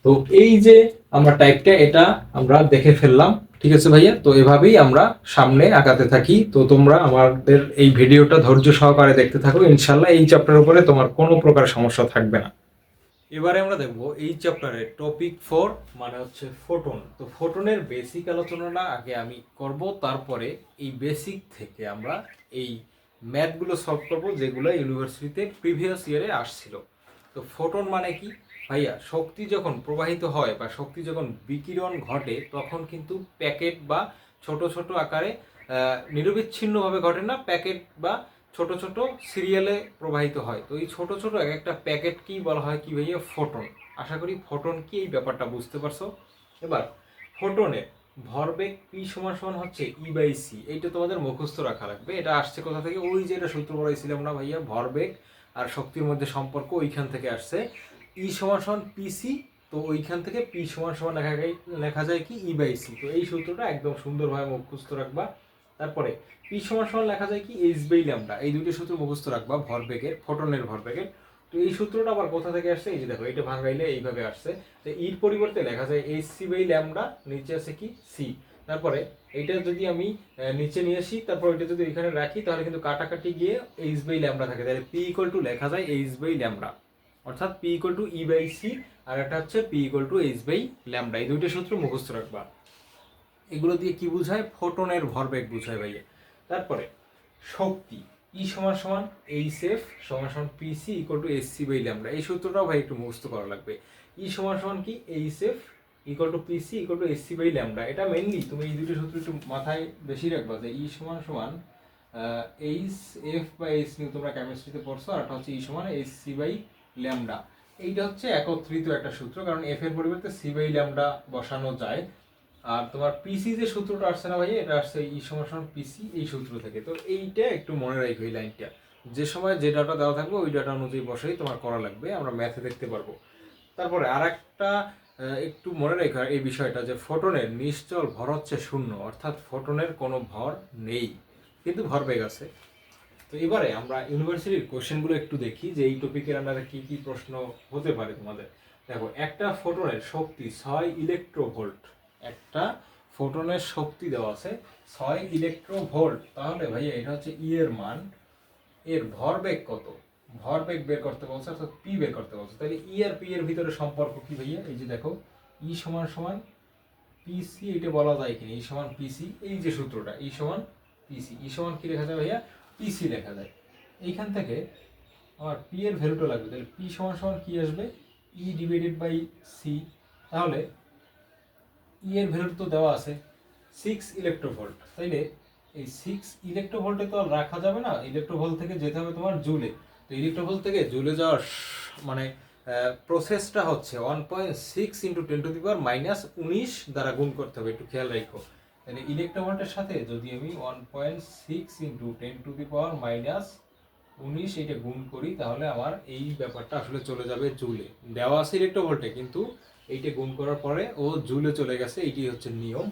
তো এই যে আমরা টাইপটা, এটা আমরা দেখে ফেললাম। ঠিক আছে ভাইয়া, তো এভাবেই আমরা সামনে আগাতে থাকি। তো তোমরা আমাদের এই ভিডিওটা ধৈর্য সহকারে দেখতে থাকো, ইনশাল্লাহ এই চ্যাপ্টারের উপরে তোমার কোনো প্রকার সমস্যা থাকবে না। এবারে আমরা দেখবো এই চ্যাপ্টারের টপিক 4, মানে হচ্ছে ফোটন। তো ফোটনের বেসিক আলোচনাটা আগে আমি করব, তারপরে এই বেসিক থেকে আমরা এই ম্যাথগুলো সলভ করব যেগুলো ইউনিভার্সিটিতে প্রিভিয়াস ইয়ারে আসছিল। তো ফোটন মানে কি ভাইয়া, শক্তি যখন প্রবাহিত হয় বা শক্তি যখন বিকিরণ ঘটে, তখন কিন্তু প্যাকেট বা ছোট ছোট আকারে নিরবিচ্ছিন্নভাবে ঘটে না, প্যাকেট বা ছোট ছোট সিরিয়ালে প্রবাহিত হয়। তো এই ছোট ছোট এক একটা প্যাকেট কি বলা হয় কি ভাইয়া, ফোটন। আশা করি ফোটন কি এই ব্যাপারটা বুঝতে পারছো। এবার ফোটনের ভরবেগ পি সমান সমান হচ্ছে ই বাই সি। এইটা তোমাদের মুখস্থ রাখা লাগবে। এটা আসছে কোথা থেকে? ওই যে এটা সূত্র পড়াইছিলাম না ভাইয়া, ভরবেগ আর শক্তির মধ্যে সম্পর্ক, ওইখান থেকে আসছে। ই সমান সমান পিসি, তো ওইখান থেকে পি সমান সমান লেখা যায় কি ই বাই সি। তো এই সূত্রটা একদম সুন্দরভাবে মুখস্থ রাখবা। তারপরে পি সমান সমান লেখা যায় কি এইচ বাই ল্যামডা। এই দুইটা সূত্র মুখস্থ রাখবা ভরবেগের, ফোটনের ভরবেগের। তো এই সূত্রটা আবার কোথা থেকে আসছে? এই যে দেখো, এটা ভাঙাইলে এইভাবে আসছে। তো ইর পরিবর্তে লেখা যায় এইচ সি বাই ল্যামডা, নিচে আছে কি সি। তারপরে এটা যদি আমি নিচে নিয়ে আসি, তারপর এটা যদি এখানে রাখি, তাহলে কিন্তু কাটাকাটি গিয়ে এইচ বাই ল্যামডা থাকে। তাহলে পি ইকুয়াল টু লেখা যায় এইচ বাই ল্যামডা, অর্থাৎ P equal to E by C, আর একটা হচ্ছে P equal to H by lambda. এই দুইটা সূত্র মুখস্থ রাখবা। এগুলো দিয়ে কি বোঝায়? ফোটনের ভরবেগ বোঝায় ভাইয়া। তারপরে শক্তি ই সমান সমান এইচ এফ সমান সমান PC equal to S C by lambda. এই সূত্রটাও ভাই একটু মুখস্থ করা লাগবে। ই সমান সমান কি h f equal to p c equal to S C by lambda. এটা মেনলি তুমি এই দুটো সূত্র একটু মাথায় বেশি রাখবা, যে ই সমান সমান h f by s nu, তোমরা কেমিস্ট্রিতে পড়ছো, আর এটা হচ্ছে ই সমান এস সি বাই ল্যামডা। এইটা হচ্ছে একত্রিত একটা সূত্র, কারণ এফ এর পরিবর্তে সি বাই ল্যামডা বসানো যায়। আর তোমার পিসি যে সূত্রটা আসছে না ভাই, এটা আসছে ই সমান সমান পিসি এই সূত্র থেকে। তো এইটা একটু মনে রাখো, এই লাইনটা যে সময় যে ডাটা দেওয়া থাকবে ওই ডাটা অনুযায়ী বসেই তোমার করা লাগবে, আমরা ম্যাথে দেখতে পারবো। তারপরে আর একটা একটু মনে রাখো এই বিষয়টা, যে ফোটনের নিশ্চল ভর হচ্ছে শূন্য, অর্থাৎ ফোটনের কোনো ভর নেই, কিন্তু ভরবেগ আছে। তো এবারে আমরা ইউনিভার্সিটির কোশ্চেনগুলো একটু দেখি, যে এই টপিকের আন্ডারে কি কি প্রশ্ন হতে পারে তোমাদের। দেখো, একটা ফোটনের শক্তি 6 ইলেকট্রোভোল্ট। একটা ফোটনের শক্তি দেওয়া আছে 6 ইলেকট্রোভোল্ট। তাহলে ভাইয়া এটা হচ্ছে ই এর মান, এর ভরবেগ কত? ভরবেগ বের করতে বলছে, অর্থাৎ পি বের করতে বলছে। তাহলে ই আর পি এর ভিতরে সম্পর্ক কি ভাইয়া? এই যে দেখো, ই সমান সমান পিসি, এটা বলা যায় কিনা ই সমান পিসি, এই যে সূত্রটা ই সমান পিসি। ই সমান কি লেখা যায় ভাইয়া? পিসি লেখা যায়। এইখান থেকে আমার পি এর ভ্যালুটা লাগবে, তাহলে পি সমান সমান কি আসবে? E divided by c. তাহলে ই এর ভ্যালু তো দেওয়া আছে 6 ইলেকট্রোভোল্ট, তাইলে এই 6 ইলেকট্রোভোল্টে তো আর রাখা যাবে না, ইলেকট্রোভোল্ট থেকে যেতে হবে তোমার জুলে। তো ইলেকট্রোভোল্ট থেকে জুলে যাওয়ার মানে প্রসেসটা হচ্ছে 1.6 ইন্টু 10⁻⁻19 দ্বারা গুণ করতে হবে, একটু খেয়াল রাখো। তাহলে ইলেকট্রোভোল্টের সাথে যদি আমি 1.6 ইন্টু 10⁻⁻19 এটা গুণ করি, তাহলে আমার এই ব্যাপারটা আসলে চলে যাবে জুলে। দেওয়া আছে ইলেকট্রোভোল্টে, কিন্তু এইটা গুণ করার পরে ও জুলে চলে গেছে, এইটি হচ্ছে নিয়ম।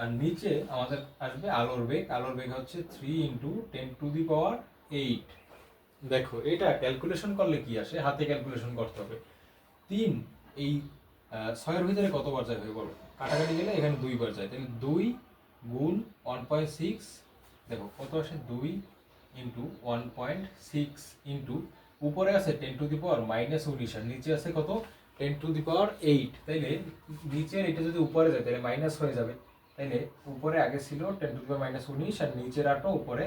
আর নিচে আমাদের আসবে আলোর বেগ। আলোর বেগ হচ্ছে 3 ইন্টু 10⁸। দেখো, এটা ক্যালকুলেশন করলে কি আসে? হাতে ক্যালকুলেশন করতে হবে। 3 এই 6 এর ভিতরে কতবার যায় ভাই বলো? কাটাকাটি গেলে এখানে 2 বার যায়, তাহলে 2 গুণ 1.6, দেখো কত আসে? 2 ইন্টু 1.6 ইন্টু উপরে আছে 10⁻⁻19 আর নিচে আছে কত? 10⁸। তাইলে নিচের এটা যদি উপরে যায় তাহলে মাইনাস হয়ে যাবে। তাইলে উপরে আগে ছিল 10⁻⁻19 আর নিচের আটো উপরে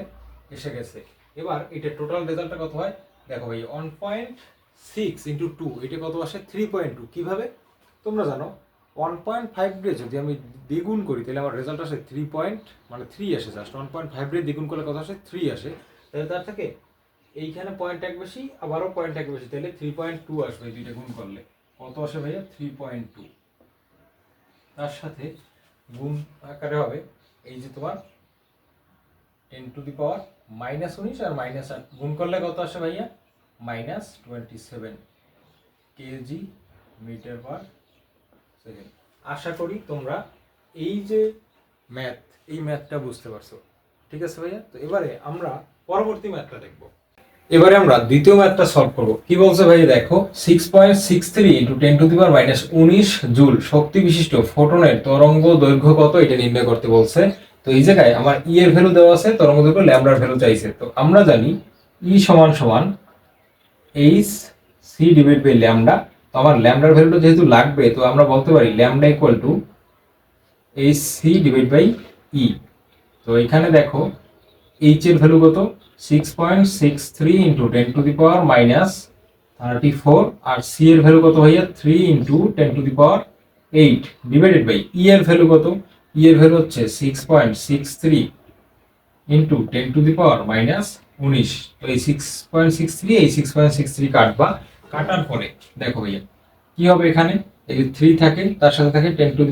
এসে গেছে। এবার এটা টোটাল রেজাল্টটা কত হয় দেখো ভাই, 1.6 ইন্টু 2, এটা কত আসে? 3.2। কিভাবে? তোমরা জানো 1.5 দিয়ে যদি আমি দ্বিগুণ করি তাহলে আমার রেজাল্ট আসে 3 আসে। জাস্ট 1.5 দিয়ে দ্বিগুণ করলে কত আসে? 3 আসে। তাহলে তার থেকে এইখানে পয়েন্ট এক বেশি, আবারও পয়েন্ট এক বেশি, তাহলে 3.2 আসবে। দুইটা গুণ করলে কত আসে ভাইয়া? 3.2। তার সাথে গুণ আকারে হবে এই যে তোমার 10⁻⁻19 আর -8 গুণ করলে কত আসে ভাইয়া? -27 কেজি মিটার পার সেকেন্ড। আশা করি তোমরা এই যে এই ম্যাথটা বুঝতে পারছো। ঠিক আছে ভাইয়া? তো এবারে আমরা পরবর্তী ম্যাথটা দেখব। এবারে আমরা দ্বিতীয় ম্যাথটা সলভ করব। কি বলছে ভাই দেখো, 6.63 ইন্টু 10⁻⁻19 জুল শক্তি বিশিষ্ট ফোটনের তরঙ্গ দৈর্ঘ্য কত, এটা নির্ণয় করতে বলছে। তো এই জায়গায় আমার ই এর ভ্যালু দেওয়া আছে, তরঙ্গ দৈর্ঘ্য ল্যামডার ভ্যালু চাইছে। তো আমরা জানি ই সমান সমান h C divide by lambda. তো আমার ল্যামডার ভ্যালুটা যেহেতু লাগবে, তো আমরা বলতে পারি lambda equal to H C divide by E. তো এখানে দেখো এইচ এর ভ্যালু কত? 6.63 ইন্টু 10⁻⁻34 আর সি এর ভ্যালু কত ভাইয়া? 3 ইন্টু 10⁸ ডিভাইডেড বাই ই এর ভ্যালু কত? ই এর ভ্যালু হচ্ছে 6.63 ইন্টু 10⁻⁻19। তো এই 6.63 এই 6.63 কাটবা, কাটার পরে দেখো ভাইয়া কি হবে, এখানে এই যে 3 থাকে, তার সাথে থাকে 10⁸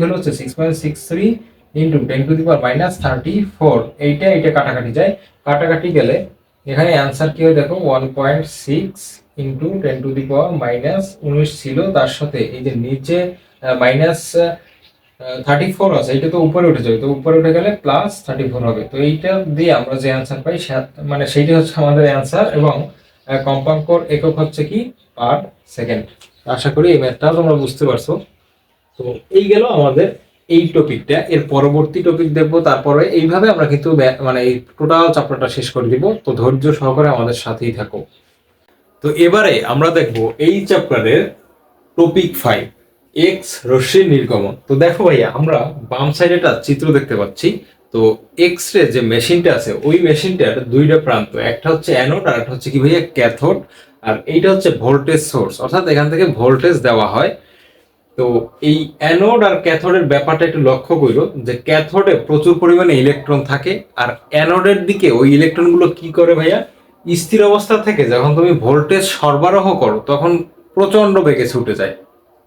ভ্যালু হচ্ছে 6.63 ইন্টু 10⁻⁻34। এইটা কাটাকাটি যায়, কাটাকাটি গেলে এখানে অ্যান্সার কি হয় দেখো, 1.6 ইন্টু 10⁻⁻19 ছিল, তার সাথে এই যে নিচে -34 আছে, এটা তো উপরে উঠে যাবে, তো উপরে উঠে গেলে +34 হবে। তো এইটা দিয়ে আমরা যে অ্যান্সার পাই মানে সেইটা হচ্ছে আমাদের অ্যান্সার, এবং কম্পাঙ্কর একক হচ্ছে কি পার সেকেন্ড। আশা করি এই ম্যাথটাও তোমরা বুঝতে পারছো। তো এই গেল আমাদের এই টপিকটা। এর পরবর্তী টপিক দেখবো, তারপরে এইভাবে আমরা কিন্তু মানে এই টোটাল চ্যাপ্টারটা শেষ করে দিব। তো ধৈর্য সহকারে আমাদের সাথেই থাকো। তো এবারে আমরা দেখবো এই চ্যাপ্টারের টপিক 5, এক্স রশ্মির নির্গমন। তো দেখো ভাইয়া, আমরা বাম সাইডে একটা চিত্র দেখতে পাচ্ছি। তো এক্স রে যে মেশিনটা আছে, ওই মেশিনটার দুইটা প্রান্ত, একটা হচ্ছে অ্যানোড আর একটা হচ্ছে কি ভাইয়া ক্যাথোড। আর এইটা হচ্ছে ভোল্টেজ সোর্স, অর্থাৎ এখান থেকে ভোল্টেজ দেওয়া হয়। তো এই অ্যানোড আর ক্যাথোডের ব্যাপারটা একটু লক্ষ্য করো, যে ক্যাথোডে প্রচুর পরিমাণে ইলেকট্রন থাকে, আর অ্যানোডের দিকে ওই ইলেকট্রনগুলো কি করে ভাইয়া, স্থির অবস্থা থেকে যখন তুমি ভোল্টেজ সরবরাহ করো তখন প্রচন্ড বেগে ছুটে যায়।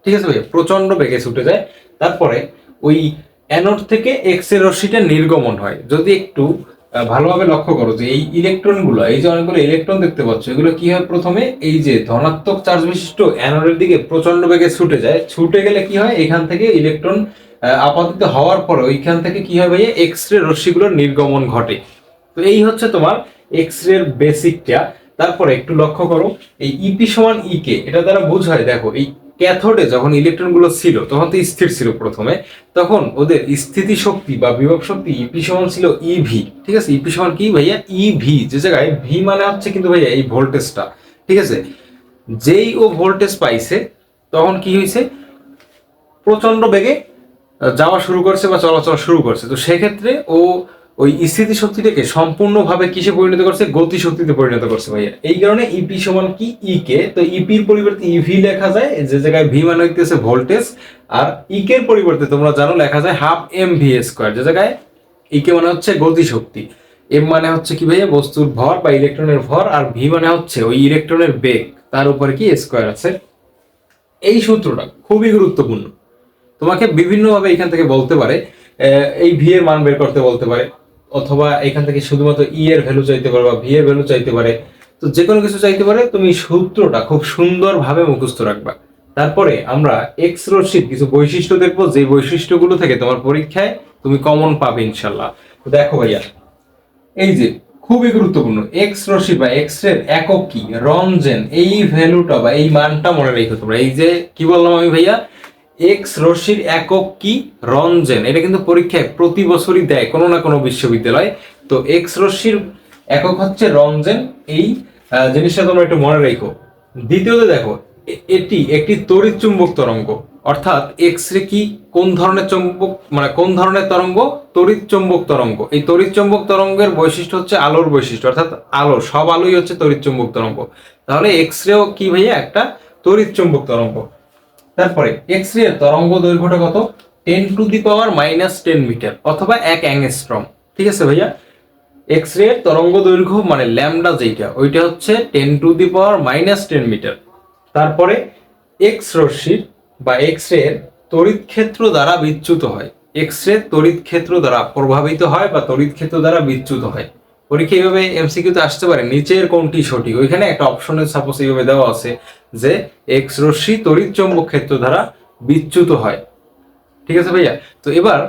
ঠিক আছে ভাইয়া, প্রচন্ড বেগে ছুটে যায়। তারপরে ওই অ্যানোড থেকে এক্স রে রশ্মিটা নির্গমন হয়। যদি একটু ভালোভাবে লক্ষ্য করো যে এই ইলেকট্রনগুলো, এই যে অনেকগুলো ইলেকট্রন দেখতে পাচ্ছ, এগুলো কি হয়, প্রথমে এই যে ধনাত্মক চার্জ বিশিষ্ট অ্যানোডের দিকে প্রচন্ড বেগে ছুটে যায়। ছুটে গেলে কি হয়, এখান থেকে ইলেকট্রন আপাতিত হওয়ার পরে ওইখান থেকে কি হয় ভাইয়া, এক্স রে রশ্মিগুলোর নির্গমন ঘটে। তো এই হচ্ছে তোমার এক্স রে এর বেসিকটা। তারপরে একটু লক্ষ্য করো, এই ইপি সমান ইকে, এটা দ্বারা বোঝায়, দেখো এই ক্যাথোডে যখন ইলেকট্রনগুলো ছিল তখন তো স্থির ছিল প্রথমে, তখন ওদের স্থিতি শক্তি বা বিভব শক্তি ইপি সমান ছিল ইভি। ঠিক আছে, ইপি সমান কি ভাইয়া, ইভি, যে জায়গায় ভি মানে হচ্ছে কিন্তু ভাইয়া এই ভোল্টেজটা। ঠিক আছে, যেই ও ভোল্টেজ পাইছে তখন কি হয়েছে, প্রচন্ড বেগে যাওয়া শুরু করছে বা চলাচল শুরু করছে। তো সেক্ষেত্রে ও ওই স্থিতি শক্তিটাকে সম্পূর্ণভাবে কিসে পরিণত করছে, গতি শক্তিতে পরিণত করছে ভাইয়া। এই কারণে ইপি সমান কি ইকে, তো ইপির পরিবর্তে ইভি লেখা যায়, যে জায়গায় ভি মানে হইতেছে ভোল্টেজ, আর ইকের পরিবর্তে তোমরা জানো লেখা যায় ½ mv², যে জায়গায় ইকে মানে হচ্ছে গতি শক্তি, এম মানে হচ্ছে কি ভাইয়া বস্তুর ভর বা ইলেকট্রনের ভর, আর ভি মানে হচ্ছে ওই ইলেকট্রনের বেগ, তার উপরে কি স্কোয়ার আছে। এই সূত্রটা খুবই গুরুত্বপূর্ণ, তোমাকে বিভিন্নভাবে এখান থেকে বলতে পারে, এই ভি এর মান বের করতে বলতে পারে, অথবা এখান থেকে শুধুমাত্র ই এর ভ্যালু চাইতে পারে বা ভি এর ভ্যালু চাইতে পারে। তো যে কোনো কিছু চাইতে পারে, তুমি সূত্রটা খুব সুন্দরভাবে মুখস্থ রাখবা। তারপরে আমরা এক্স রশ্মির কিছু বৈশিষ্ট্য দেখবো, যে বৈশিষ্ট্যগুলো থেকে তোমার পরীক্ষায় তুমি কমন পাবে ইনশাল্লাহ। তো দেখো ভাইয়া, এই যে খুবই গুরুত্বপূর্ণ, এক্স রশ্মি বা এক্স রে একক কি, রঞ্জেন, এই ভ্যালুটা বা এই মানটা মনে রেখো তোমরা। এই যে কি বললাম আমি ভাইয়া, এক্স রশ্মির একক কি, রঞ্জেন, এটা কিন্তু পরীক্ষায় প্রতি বছরই দেয় কোনো না কোনো বিশ্ববিদ্যালয়। তো এক্স রশ্মির একক হচ্ছে রঞ্জেন, এই জিনিসটা তোমরা একটু মনে রেখো। দ্বিতীয়ত দেখো, এটি একটি তড়িৎ চুম্বক তরঙ্গ, অর্থাৎ এক্স রে কি, কোন ধরনের চুম্বক, মানে কোন ধরনের তরঙ্গ, তড়িৎ চুম্বক তরঙ্গ। এই তড়িৎ চুম্বক তরঙ্গের বৈশিষ্ট্য হচ্ছে আলোর বৈশিষ্ট্য, অর্থাৎ আলো, সব আলোই হচ্ছে তড়িৎ চুম্বক তরঙ্গ। তাহলে এক্স রেও কি ভাইয়া, একটা তড়িৎ চুম্বক তরঙ্গ। তারপরে এক্স রে এর তরঙ্গ দৈর্ঘ্যটা কত, 10⁻⁻10 মিটার অথবা 1 অ্যাংস্ট্রম। ঠিক আছে ভাইয়া, এক্স রে তরঙ্গ দৈর্ঘ্য মানে ল্যামডা যেটা ওইটা হচ্ছে 10⁻⁻10 মিটার। তারপরে এক্স রশ্মির বা এক্স রে এর তড়িৎ ক্ষেত্র দ্বারা বিচ্যুত হয়, এক্স রে তড়িৎ ক্ষেত্র দ্বারা প্রভাবিত হয় বা তড়িৎ ক্ষেত্র দ্বারা বিচ্যুত হয়। পরীক্ষা এইভাবে এমসিকিউ তে আসতে পারে, নিচের কোনটি সঠিক, ওইখানে একটা অপশনে সাপোজ এইভাবে দেওয়া আছে যে এক্স রশ্মি তড়িৎ চৌম্বক ক্ষেত্র দ্বারা বিচ্যুত হয়। ঠিক আছে ভাইয়া, তো এবার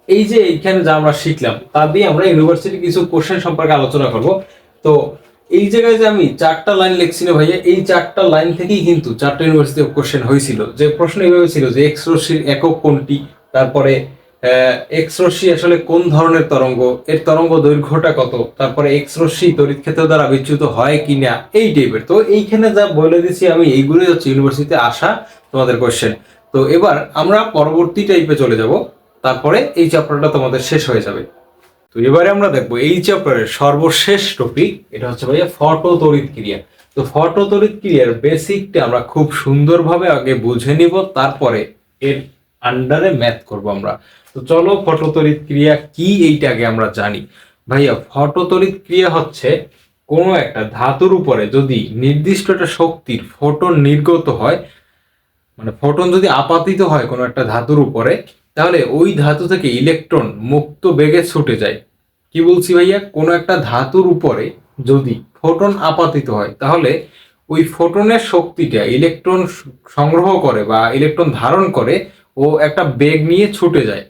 এই যে এইখানে যা আমরা শিখলাম তা দিয়ে আমরা ইউনিভার্সিটি কিছু কোশ্চেন সম্পর্কে আলোচনা করব। তো এই জায়গায় যে আমি 4টা লাইন লিখছি না ভাইয়া, এই 4টা লাইন থেকেই কিন্তু 4টা ইউনিভার্সিটি কোশ্চেন হয়েছিল। যে প্রশ্ন এইভাবে ছিল যে এক্স রশ্মির একক কোনটি, তারপরে এক্স রশ্মি আসলে কোন ধরনের তরঙ্গ, এর তরঙ্গ দৈর্ঘ্যটা কত, তারপরে এক্স রশ্মি তড়িৎ ক্ষেত্র দ্বারা বিচ্যুত হয় কিনা, এই টাইপের। তো এইখানে যা বলে দিচ্ছি আমি এইগুলোই হচ্ছে ইউনিভার্সিটিতে আসা তোমাদের কোশ্চেন। তো এবার আমরা পরবর্তী টাইপে চলে যাব, তারপরে এই চ্যাপ্টারটা তোমাদের শেষ হয়ে যাবে। তো এবারে আমরা দেখবো এই চ্যাপ্টারের সর্বশেষ টপিক, এটা হচ্ছে ভাইয়া ফটো তড়িৎ ক্রিয়া। তো ফটো তড়িৎ ক্রিয়ার বেসিকটা আমরা খুব সুন্দরভাবে আগে বুঝে নিব, তারপরে এর আন্ডারে ম্যাথ করব আমরা। তো চলো ফটো তড়িৎ ক্রিয়া কি এইটা আগে আমরা জানি। ভাইয়া ফটো তড়িৎ ক্রিয়া হচ্ছে কোনো একটা ধাতুর উপরে যদি নির্দিষ্ট একটা শক্তির ফোটন নির্গত হয়, মানে ফোটন যদি আপাতিত হয় কোনো একটা ধাতুর উপরে, তাহলে ওই ধাতু থেকে ইলেকট্রন মুক্ত বেগে ছুটে যায়। কি বলছি ভাইয়া, কোনো একটা ধাতুর উপরে যদি ফোটন আপাতিত হয় তাহলে ওই ফোটনের শক্তিটা ইলেকট্রন সংগ্রহ করে বা ইলেকট্রন ধারণ করে ও একটা বেগ নিয়ে ছুটে যায়,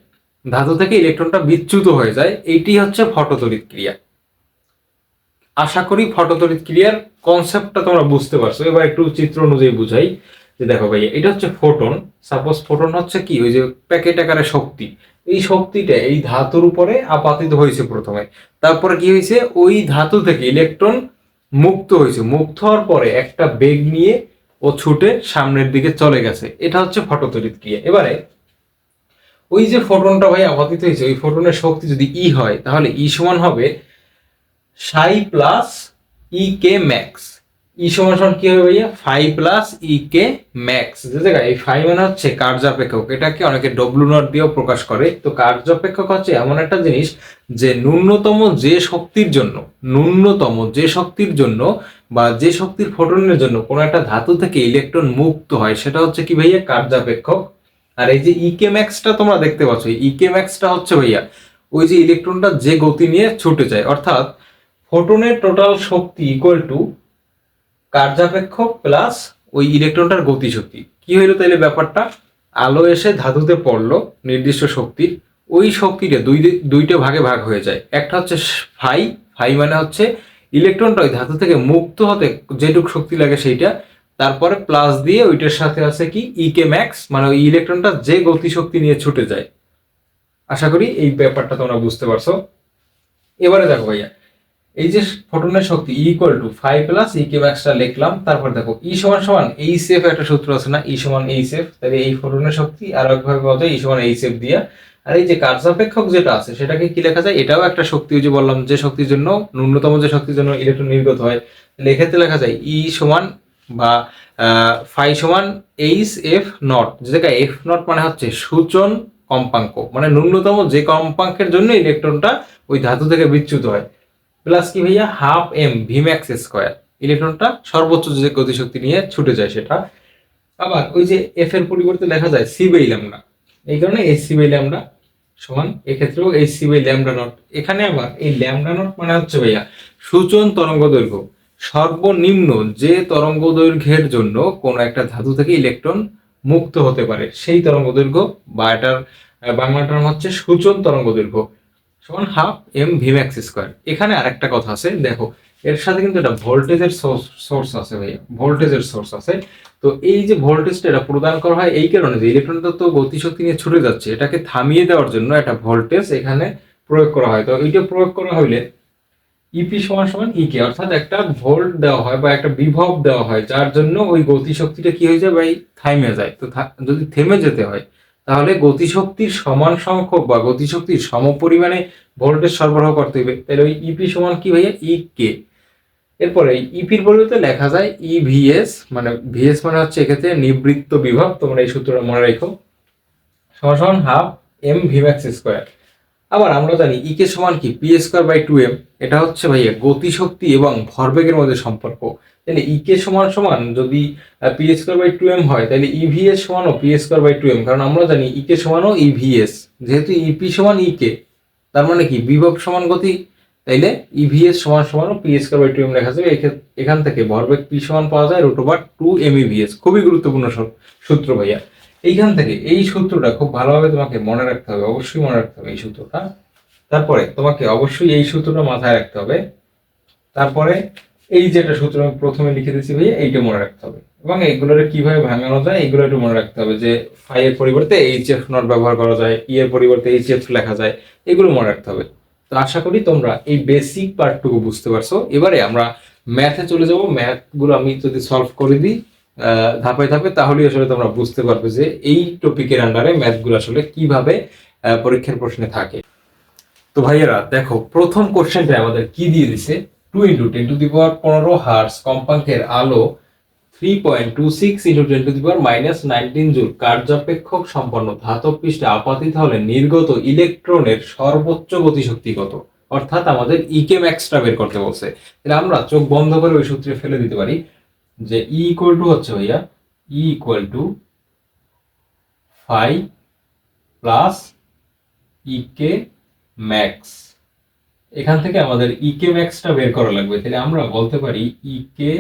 ধাতু থেকে ইলেকট্রনটা বিচ্যুত হয়ে যায়। এইটি হচ্ছে ফটোতড়িৎ ক্রিয়া। আশা করি ফটোতড়িৎ ক্রিয়ার কনসেপ্টটা তোমরা বুঝতে পারছো। এবার একটু চিত্র অনুযায়ী বুঝাই। যে দেখো ভাইয়া, এটা হচ্ছে ফোটন। সাপোজ ফোটন হচ্ছে কি, ওই যে প্যাকেট আকারে শক্তি, এই শক্তিটা এই ধাতুর উপরে আপাতিত হয়েছে প্রথমে, তারপরে কি হয়েছে, ওই ধাতু থেকে ইলেকট্রন মুক্ত হয়েছে, মুক্ত হওয়ার পরে একটা বেগ নিয়ে ও ছুটে সামনের দিকে চলে গেছে। এটা হচ্ছে ফটোতড়িৎ ক্রিয়া। এবারে ওই যে ফোটনটা ভাই আপাতিত হয়েছে, ওই ফোটনের শক্তি যদি ই হয় তাহলে ই সমান হবে সাই প্লাস ই কে ম্যাক্স। ই সমান সমান কি হবে ভাইয়া, ফাই প্লাস ই কে ম্যাক্স। যে জায়গায় এই ফাই মানে হচ্ছে কার্যাপেক্ষক, এটাকে অনেকে ডব্লিউ নট দিয়েও প্রকাশ করে। তো কার্যাপেক্ষক হচ্ছে এমন একটা জিনিস যে ন্যূনতম যে শক্তির জন্য, ন্যূনতম যে শক্তির জন্য বা যে শক্তির ফোটনের জন্য কোনো একটা ধাতু থেকে ইলেকট্রন মুক্ত হয় সেটা হচ্ছে কি ভাইয়া, কার্যাপেক্ষক। আর এই যে ইকে ম্যাক্সটা তোমরা দেখতে পাচ্ছ, ইকে ম্যাক্সটা হচ্ছে ভাইয়া ওই যে ইলেকট্রনটা যে গতি নিয়ে ছুটে যায়, অর্থাৎ ফোটনের টোটাল শক্তি ইকুয়াল টু কার্যাপেক্ষক প্লাস ওই ইলেকট্রনটার গতিশক্তি। কি হইলো তাইলে ব্যাপারটা, আলো এসে ধাতুতে পড়লো নির্দিষ্ট শক্তির, ওই শক্তিটা দুইটা ভাগে ভাগ হয়ে যায়। একটা হচ্ছে ফাই, ফাই মানে হচ্ছে ইলেকট্রনটা ওই ধাতু থেকে মুক্ত হতে যেটুকু শক্তি লাগে সেইটা, তারপরে প্লাস দিয়ে ওইটার সাথে আছে কি ইকে ম্যাক্স, মানে ওই ইলেকট্রনটা যে গতিশক্তি নিয়ে ছুটে যায়। আশা করি এই ব্যাপারটা তোমরা বুঝতে পারছো। এবারে দেখো ভাইয়া, এই যে ফোটনের শক্তি equal to phi plus E কে ম্যাক্সটা লিখলাম, তারপর দেখো ই সমান সমান এইচ এফ, একটা সূত্র আছে না, ই সমান এইচ এফ, তাহলে এই ফোটনের শক্তি আর একভাবে পাওয়া যায় ই সমান এইচ এফ দিয়া। আর এই যে কার্যাপেক্ষক যেটা আছে সেটাকে কি লেখা যায়, এটাও একটা শক্তি, ওই যে বললাম যে শক্তির জন্য ন্যূনতম যে শক্তির জন্য ইলেকট্রন নির্গত হয়, তাহলে এক্ষেত্রে লেখা যায় ই সমান বা ফাই সমান এইচ এফ নট। যে জায়গায় এফ নট মানে হচ্ছে সূচন কম্পাঙ্ক, মানে ন্যূনতম যে কম্পাঙ্কের জন্য ইলেকট্রনটা ওই ধাতু থেকে বিচ্যুত হয়, প্লাস কি ভাইয়া half M V max square, ইলেকট্রনটা সর্বোচ্চ যে গতিশক্তি নিয়ে ছুটে যায় সেটা। আবার ওই যে এফ এর পরিবর্তে লেখা যায় সি বাই ল্যামডা, এই কারণে এই সি বাই ল্যামডা সমান এক্ষেত্রেও এই সি বাই ল্যামডা নট। এখানে আবার এই ল্যামডা নট মানে হচ্ছে ভাইয়া সূচন তরঙ্গ দৈর্ঘ্য, সর্বনিম্ন যে তরঙ্গ দৈর্ঘ্যের জন্য কোনো একটা ধাতু থেকে ইলেকট্রন মুক্ত হতে পারে সেই তরঙ্গ দৈর্ঘ্য, বা এটার বাংলা টার্ম হচ্ছে সূচন তরঙ্গ দৈর্ঘ্য, সমান half M V max square. এখানে আরেকটা কথা আছে, দেখো এর সাথে কিন্তু একটা ভোল্টেজের সোর্স আছে ভাইয়া, ভোল্টেজের সোর্স আছে। তো এই যে ভোল্টেজটা এটা প্রদান করা হয় এই কারণে যে ইলেকট্রনটা তো গতিশক্তি নিয়ে ছুটে যাচ্ছে, এটাকে থামিয়ে দেওয়ার জন্য একটা ভোল্টেজ এখানে প্রয়োগ করা হয়। তো এইটা প্রয়োগ করা হইলে ইপি সমান সমান ইকে, অর্থাৎ একটা ভোল্ট দেওয়া হয় বা একটা বিভব দেওয়া হয়, যার জন্য ওই গতিশক্তিটা কি হয়ে যায় ভাই, থামে যায়। তো যদি থেমে যেতে হয় তাহলে গতিশক্তির সমান সংখ্যক বা গতিশক্তির সমপরিমাণে ভোল্টেজ সরবরাহ করতে হবে, তাহলে ওই ইপি সমান কি ভাইয়া, ই কে। এরপরে ইপির পরিবর্তে লেখা যায় ই ভিএস, মানে ভিএস মানে হচ্ছে এক্ষেত্রে নিবৃত্ত বিভব, তোমরা এই সূত্রটা মনে রেখো। সমান সমান half M V max square. আবার আমরা জানি ইকে সমান কি p square by two m. এটা হচ্ছে ভাইয়া গতিশক্তি এবং ভরবেগের মধ্যে সম্পর্ক। তাহলে ইকে সমান সমান যদি P square by two M হয়, তাহলে ইভিএস সমানও P square by two M, কারণ আমরা জানি ইকে সমানও ইভিএস। যেহেতু ইপি সমান ইকে, তার মানে কি বিভব সমান গতি, তাইলে ইভিএস সমান সমানও P square by two M লেখা যাবে। এখান থেকে ভরবেগ পি সমান পাওয়া যায় root over two M EVS. খুবই গুরুত্বপূর্ণ সূত্র ভাইয়া। এইখান থেকে এই সূত্রটা খুব ভালোভাবে তোমাকে মনে রাখতে হবে, অবশ্যই মনে রাখতে হবে এই সূত্রটা। তারপরে তোমাকে অবশ্যই এই সূত্রটা মাথায় রাখতে হবে। তারপরে এই যেটা সূত্র আমি প্রথমে লিখে দিচ্ছি ভাইয়া, এইটা মনে রাখতে হবে, এবং এইগুলোর কিভাবে ভাঙানো যায় এগুলো একটু মনে রাখতে হবে। যে ফাই এর পরিবর্তে এইচ এফ নট ব্যবহার করা যায়, ই এর পরিবর্তে এইচ এফ লেখা যায়, এগুলো মনে রাখতে হবে। তো আশা করি তোমরা এই বেসিক পার্টটুকু বুঝতে পারছো। এবারে আমরা ম্যাথে চলে যাব। ম্যাথগুলো আমি যদি সলভ করে দিই ধাপে ধাপে, তাহলেই আসলে তোমরা বুঝতে পারবে যে এই টপিকের আন্ডারে ম্যাথগুলো আসলে কিভাবে পরীক্ষার প্রশ্নে থাকে। তো ভাইয়েরা দেখো, প্রথম কোশ্চেনটা আমাদের কি দিয়ে দিছে, 2 × 10⁻15 হার্টজ কম্পাঙ্কের আলো 3.26 × 10⁻−19 জুল কার্যাপেক্ষক সম্পন্ন ধাতব পৃষ্ঠে আপাতিত হলে নির্গত ইলেকট্রনের সর্বোচ্চ গতিশক্তি কত? অর্থাৎ আমাদের ইকে ম্যাক্সটা বের করতে বলছে। তাহলে আমরা চোখ বন্ধ করে ওই সূত্রে ফেলে দিতে পারি যে ই ইকুয়াল টু হচ্ছে ভাইয়া e equal to phi plus e k max. এখান থেকে আমাদের ইকে ম্যাক্সটা বের করা লাগবে। তাহলে আমরা বলতে পারি ইকে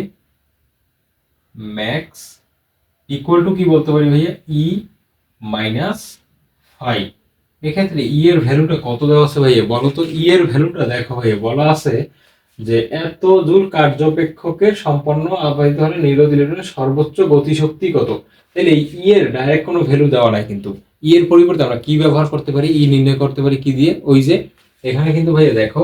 ম্যাক্স ইকুয়াল টু কি বলতে পারি ভাইয়া, ই মাইনাস ফাই। এক্ষেত্রে ই এর ভ্যালুটা কত দেওয়া আছে ভাইয়া বলো তো? ই এর ভ্যালুটা দেখো ভাইয়া, বলা আছে যে এত জুল কার্যপেক্ষকের সম্পন্ন আপাতিত হলে নির্গত ইলেকট্রনের সর্বোচ্চ গতিশক্তি কত। তাহলে ই এর ডাইরেক্ট কোনো ভ্যালু দেওয়া নাই, কিন্তু ই এর পরিবর্তে আমরা কি ব্যবহার করতে পারি, ই নির্ণয় করতে পারি কি দিয়ে, ওই যে এখানে কিন্তু ভাইয়া দেখো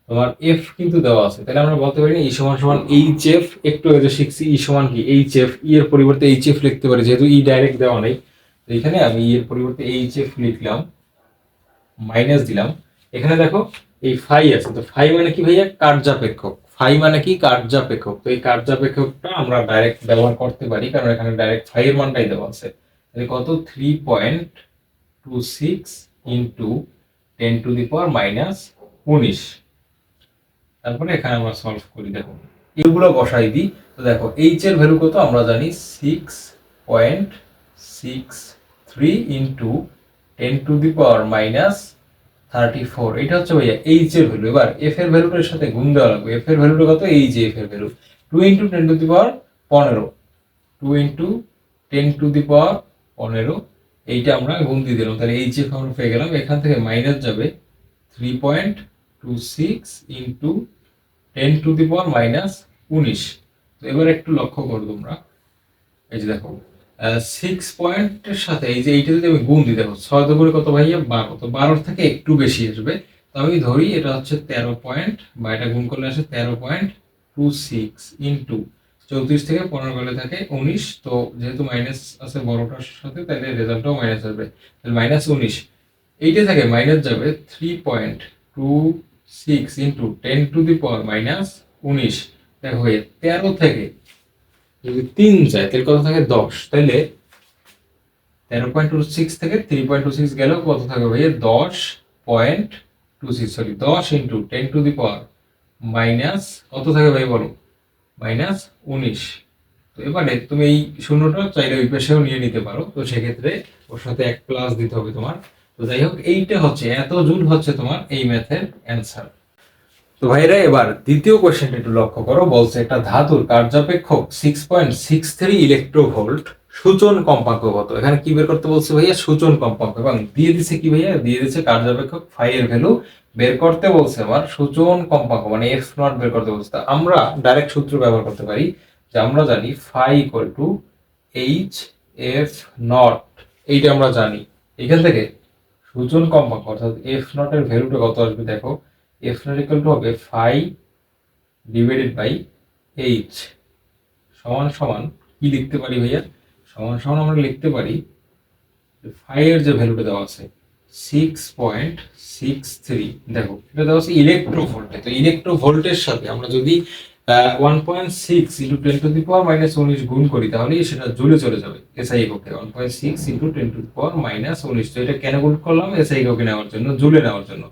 তোমার এফ কিন্তু দেওয়া আছে। তাহলে আমরা বলতে পারি ই সমান সমান এইচ এফ। একটু আগে শিখছি ই সমান কি এইচ এফ, ই এর পরিবর্তে এইচ এফ লিখতে পারি, যেহেতু ই ডাইরেক্ট দেওয়া নেই। তো এখানে আমি ই এর পরিবর্তে এইচ এফ লিখলাম, মাইনাস দিলাম। এখানে দেখো এই ফাই আছে, তো ফাই মানে কি ভাইয়া, কার্যাপেক্ষক। ফাই মানে কি, কার্যাপেক্ষক। তো এই কার্যাপেক্ষকটা আমরা ডাইরেক্ট ব্যবহার করতে পারি, কারণ এখানে ডাইরেক্ট ফাই এর মানটাই দেওয়া আছে। তাহলে কত, 3.26 ইন্টু 10⁻−19। তারপরে এখানে আমরা সলভ করি, দেখো এগুলো বসাই দিই। তো দেখো এইচ এর ভ্যালু কত আমরা জানি, 6.63 ইন্টু 10⁻−34। এটা হচ্ছে ভাইয়া এইচ এর ভ্যালু। এবার এফ এর ভ্যালুটার সাথে গুণ দেওয়া লাগবে। এফ এর ভ্যালুটা কত, এই যে এফ এর ভ্যালু 2 ইন্টু 10⁻15, 2 ইন্টু 10⁻15, এইটা আমরা গুণ দিয়ে দিলাম। তাহলে এইচ এফ আমরা পেয়ে গেলাম। এখান থেকে মাইনাস যাবে 3.26 ইন্টু 10⁻−19। তো এবার একটু লক্ষ্য করো তোমরা, এই যে দেখো 6 পয়েন্টের সাথে এই যে এইটা যদি আমি গুণ দিই, দেখো 6 দুগুণে কত ভাইয়া, 12। তো 12 থেকে একটু বেশি আসবে। তো আমি ধরি এটা হচ্ছে 13 পয়েন্ট, বা এটা গুণ করলে আসে 13.26 ইন্টু 34 থেকে 15 গেলে থাকে 19। তো যেহেতু মাইনাস আছে বড়টার সাথে, তাহলে রেজাল্টটাও মাইনাস আসবে। তাহলে -19, এইটা থেকে মাইনাস যাবে 3.26 ইন্টু 10⁻−19। দেখো ভাইয়া 13 থেকে যদি 3 যায় তাহলে কত থাকে, 10। তাহলে 13.26 থেকে 3.26 গেলেও কত থাকবে ভাইয়া, 10.26, সরি 10 ইন্টু 10⁻, কত থাকে ভাই বলো, -19। তো এবারে তুমি এই শূন্যটা চাইলে ওই পাশেও নিয়ে নিতে পারো। তো সেক্ষেত্রে ওর সাথে 1 প্লাস দিতে হবে তোমার। তো যাই হোক, এইটা হচ্ছে এত জুল হচ্ছে তোমার এই ম্যাথের অ্যান্সার। তো ভাইরা এবার দ্বিতীয় কোশ্চেনটা একটু লক্ষ্য করো। বলছে একটা ধাতুর কার্যাপেক্ষক 6.63 ইলেকট্রোভোল্ট, সূচন কম্পাঙ্ক কত? এখানে কি বের করতে বলছে ভাইয়া, সূচন কম্পাঙ্ক। এবং দিয়ে দিছে কি ভাইয়া, দিয়ে দিছে কার্যাপেক্ষক ফাই এর ভ্যালু বের করতে বলছে। আমার সূচন কম্পাঙ্ক মানে এফ নট বের করতে বলছে। আমরা ডাইরেক্ট সূত্র ব্যবহার করতে পারি, যে আমরা জানি phi equal to h f naught. এইটা আমরা জানি। এখান থেকে সূচন কম্পাঙ্ক অর্থাৎ এফ নট এর ভ্যালুটা কত আসবে, দেখো এফ নট ইকুয়াল টু হবে ফাই ডিভাইডেড বাই এইচ, সমান সমান কি লিখতে পারি ভাইয়া, সমান সমান আমরা লিখতে পারি ফাই এর যে ভ্যালুটা দেওয়া আছে 6.63। দেখো এটা দেওয়া আছে ইলেকট্রোভোল্টে। তো ইলেকট্রোভোল্টের সাথে আমরা যদি 1.6 ইন্টু 10⁻⁻19 গুণ করি তাহলে সেটা জুলে চলে যাবে এসআই এককে। 1.6 ইন্টু 10⁻⁻19, তো এটা কেন গুণ করলাম? এসআই এককে নেওয়ার জন্য, জুলে নেওয়ার জন্য।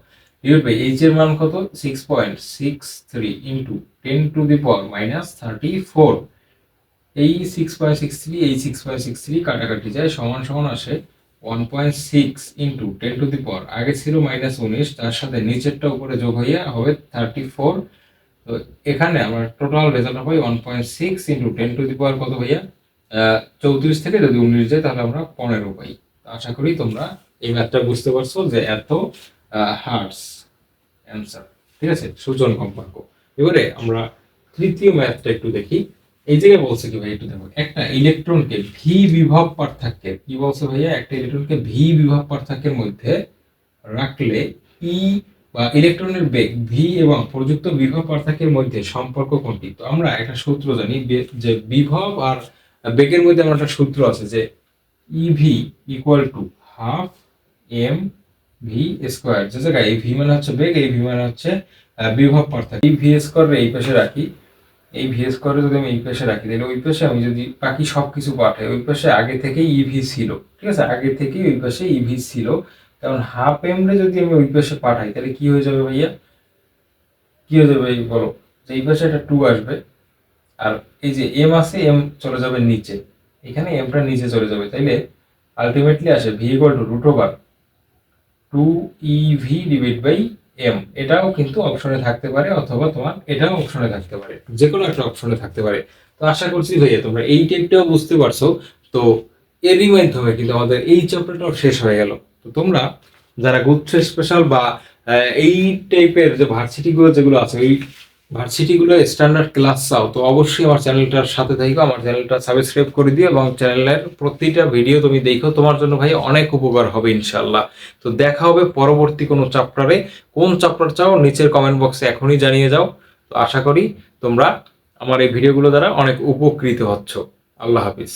ডিভাইড বাই এইচ এর মান কত? 6.63 ইন্টু 10⁻⁻34। এই 6.63 এই 6.63 কাটাকাটি যায়, সমান সমান আসে 1.6 ইন্টু 10⁻, আগে ছিল -19, তার সাথে নিচেরটা উপরে যোগ হইয়া হবে 34। তো এখানে আমরা টোটাল রেজাল্ট হবে 1.6 ইন্টু 10⁻, কত ভাইয়া? 34 থেকে যদি 19 যায় তাহলে আমরা 15 পাই। আশা করি তোমরা এই ম্যাথটা বুঝতে পারছো যে এত হার্টস অ্যান্সার। ঠিক আছে, সূচন কম্পাঙ্ক। এবারে আমরা তৃতীয় ম্যাথটা একটু দেখি। এই জায়গায় বলছে কি ভাই, একটু দেখো, একটা ইলেকট্রনকে ভি বিভব পার্থক্যের, কি বলছে ভাইয়া, একটা ইলেকট্রনকে ভি বিভব পার্থক্যের মধ্যে রাখলে ই বা ইলেকট্রনের বেগ ভি এবং প্রযুক্ত বিভব পার্থক্যের মধ্যে সম্পর্ক কোনটি? তো আমরা একটা সূত্র জানি যে বিভব আর বেগের মধ্যে আমরা একটা সূত্র আছে যে e v equal to half M v square. যে জায়গায় এই ভি মানে হচ্ছে বেগ, এই ভি মানে হচ্ছে বিভব পার্থক্য। এই ভি স্কোয়ার এই পাশে রাখি, এই ভি স্কোয়ারে যদি আমি এই পাশে রাখি তাহলে ওই পাশে আমি যদি বাকি সবকিছু পাঠাই, ওই পাশে আগে থেকেই ইভি ছিল। ঠিক আছে, আগে থেকেই ওই পাশে ইভি ছিল, কারণ হাফ এম রে যদি আমি ওই পাশে পাঠাই তাহলে কি হয়ে যাবে ভাইয়া? কি হয়ে যাবে বলো? যে এই পাশে একটা 2 আসবে, আর এই যে এম আছে, এম চলে যাবে নিচে, এখানে এমটা নিচে চলে যাবে, তাইলে আলটিমেটলি আসে ভি ইকুয়াল টু √2 EV/m। এটাও কিন্তু অপশনে থাকতে পারে, অথবা তোমার এটাও অপশনে থাকতে পারে, যে কোনো একটা অপশনে থাকতে পারে। তো আশা করছি ভাইয়া তোমরা এই টাইপটাও বুঝতে পারছো। তো এরই মাধ্যমে কিন্তু আমাদের এই চ্যাপ্টারটাও শেষ হয়ে গেল। তো তোমরা যারা গুচ্ছ স্পেশাল বা এই টাইপের যে ভার্সিটিগুলো যেগুলো আছে, এই ভার্সিটিগুলো স্ট্যান্ডার্ড ক্লাস চাও, তো অবশ্যই আমার চ্যানেলটার সাথে থাকো, আমার চ্যানেলটা সাবস্ক্রাইব করে দিও এবং চ্যানেলের প্রতিটা ভিডিও তুমি দেখো, তোমার জন্য ভাই অনেক উপকার হবে ইনশাল্লাহ। তো দেখা হবে পরবর্তী কোনো চ্যাপ্টারে। কোন চ্যাপ্টার চাও নিচের কমেন্ট বক্সে এখনই জানিয়ে যাও। তো আশা করি তোমরা আমার এই ভিডিওগুলো দ্বারা অনেক উপকৃত হচ্ছ। আল্লাহ হাফিজ।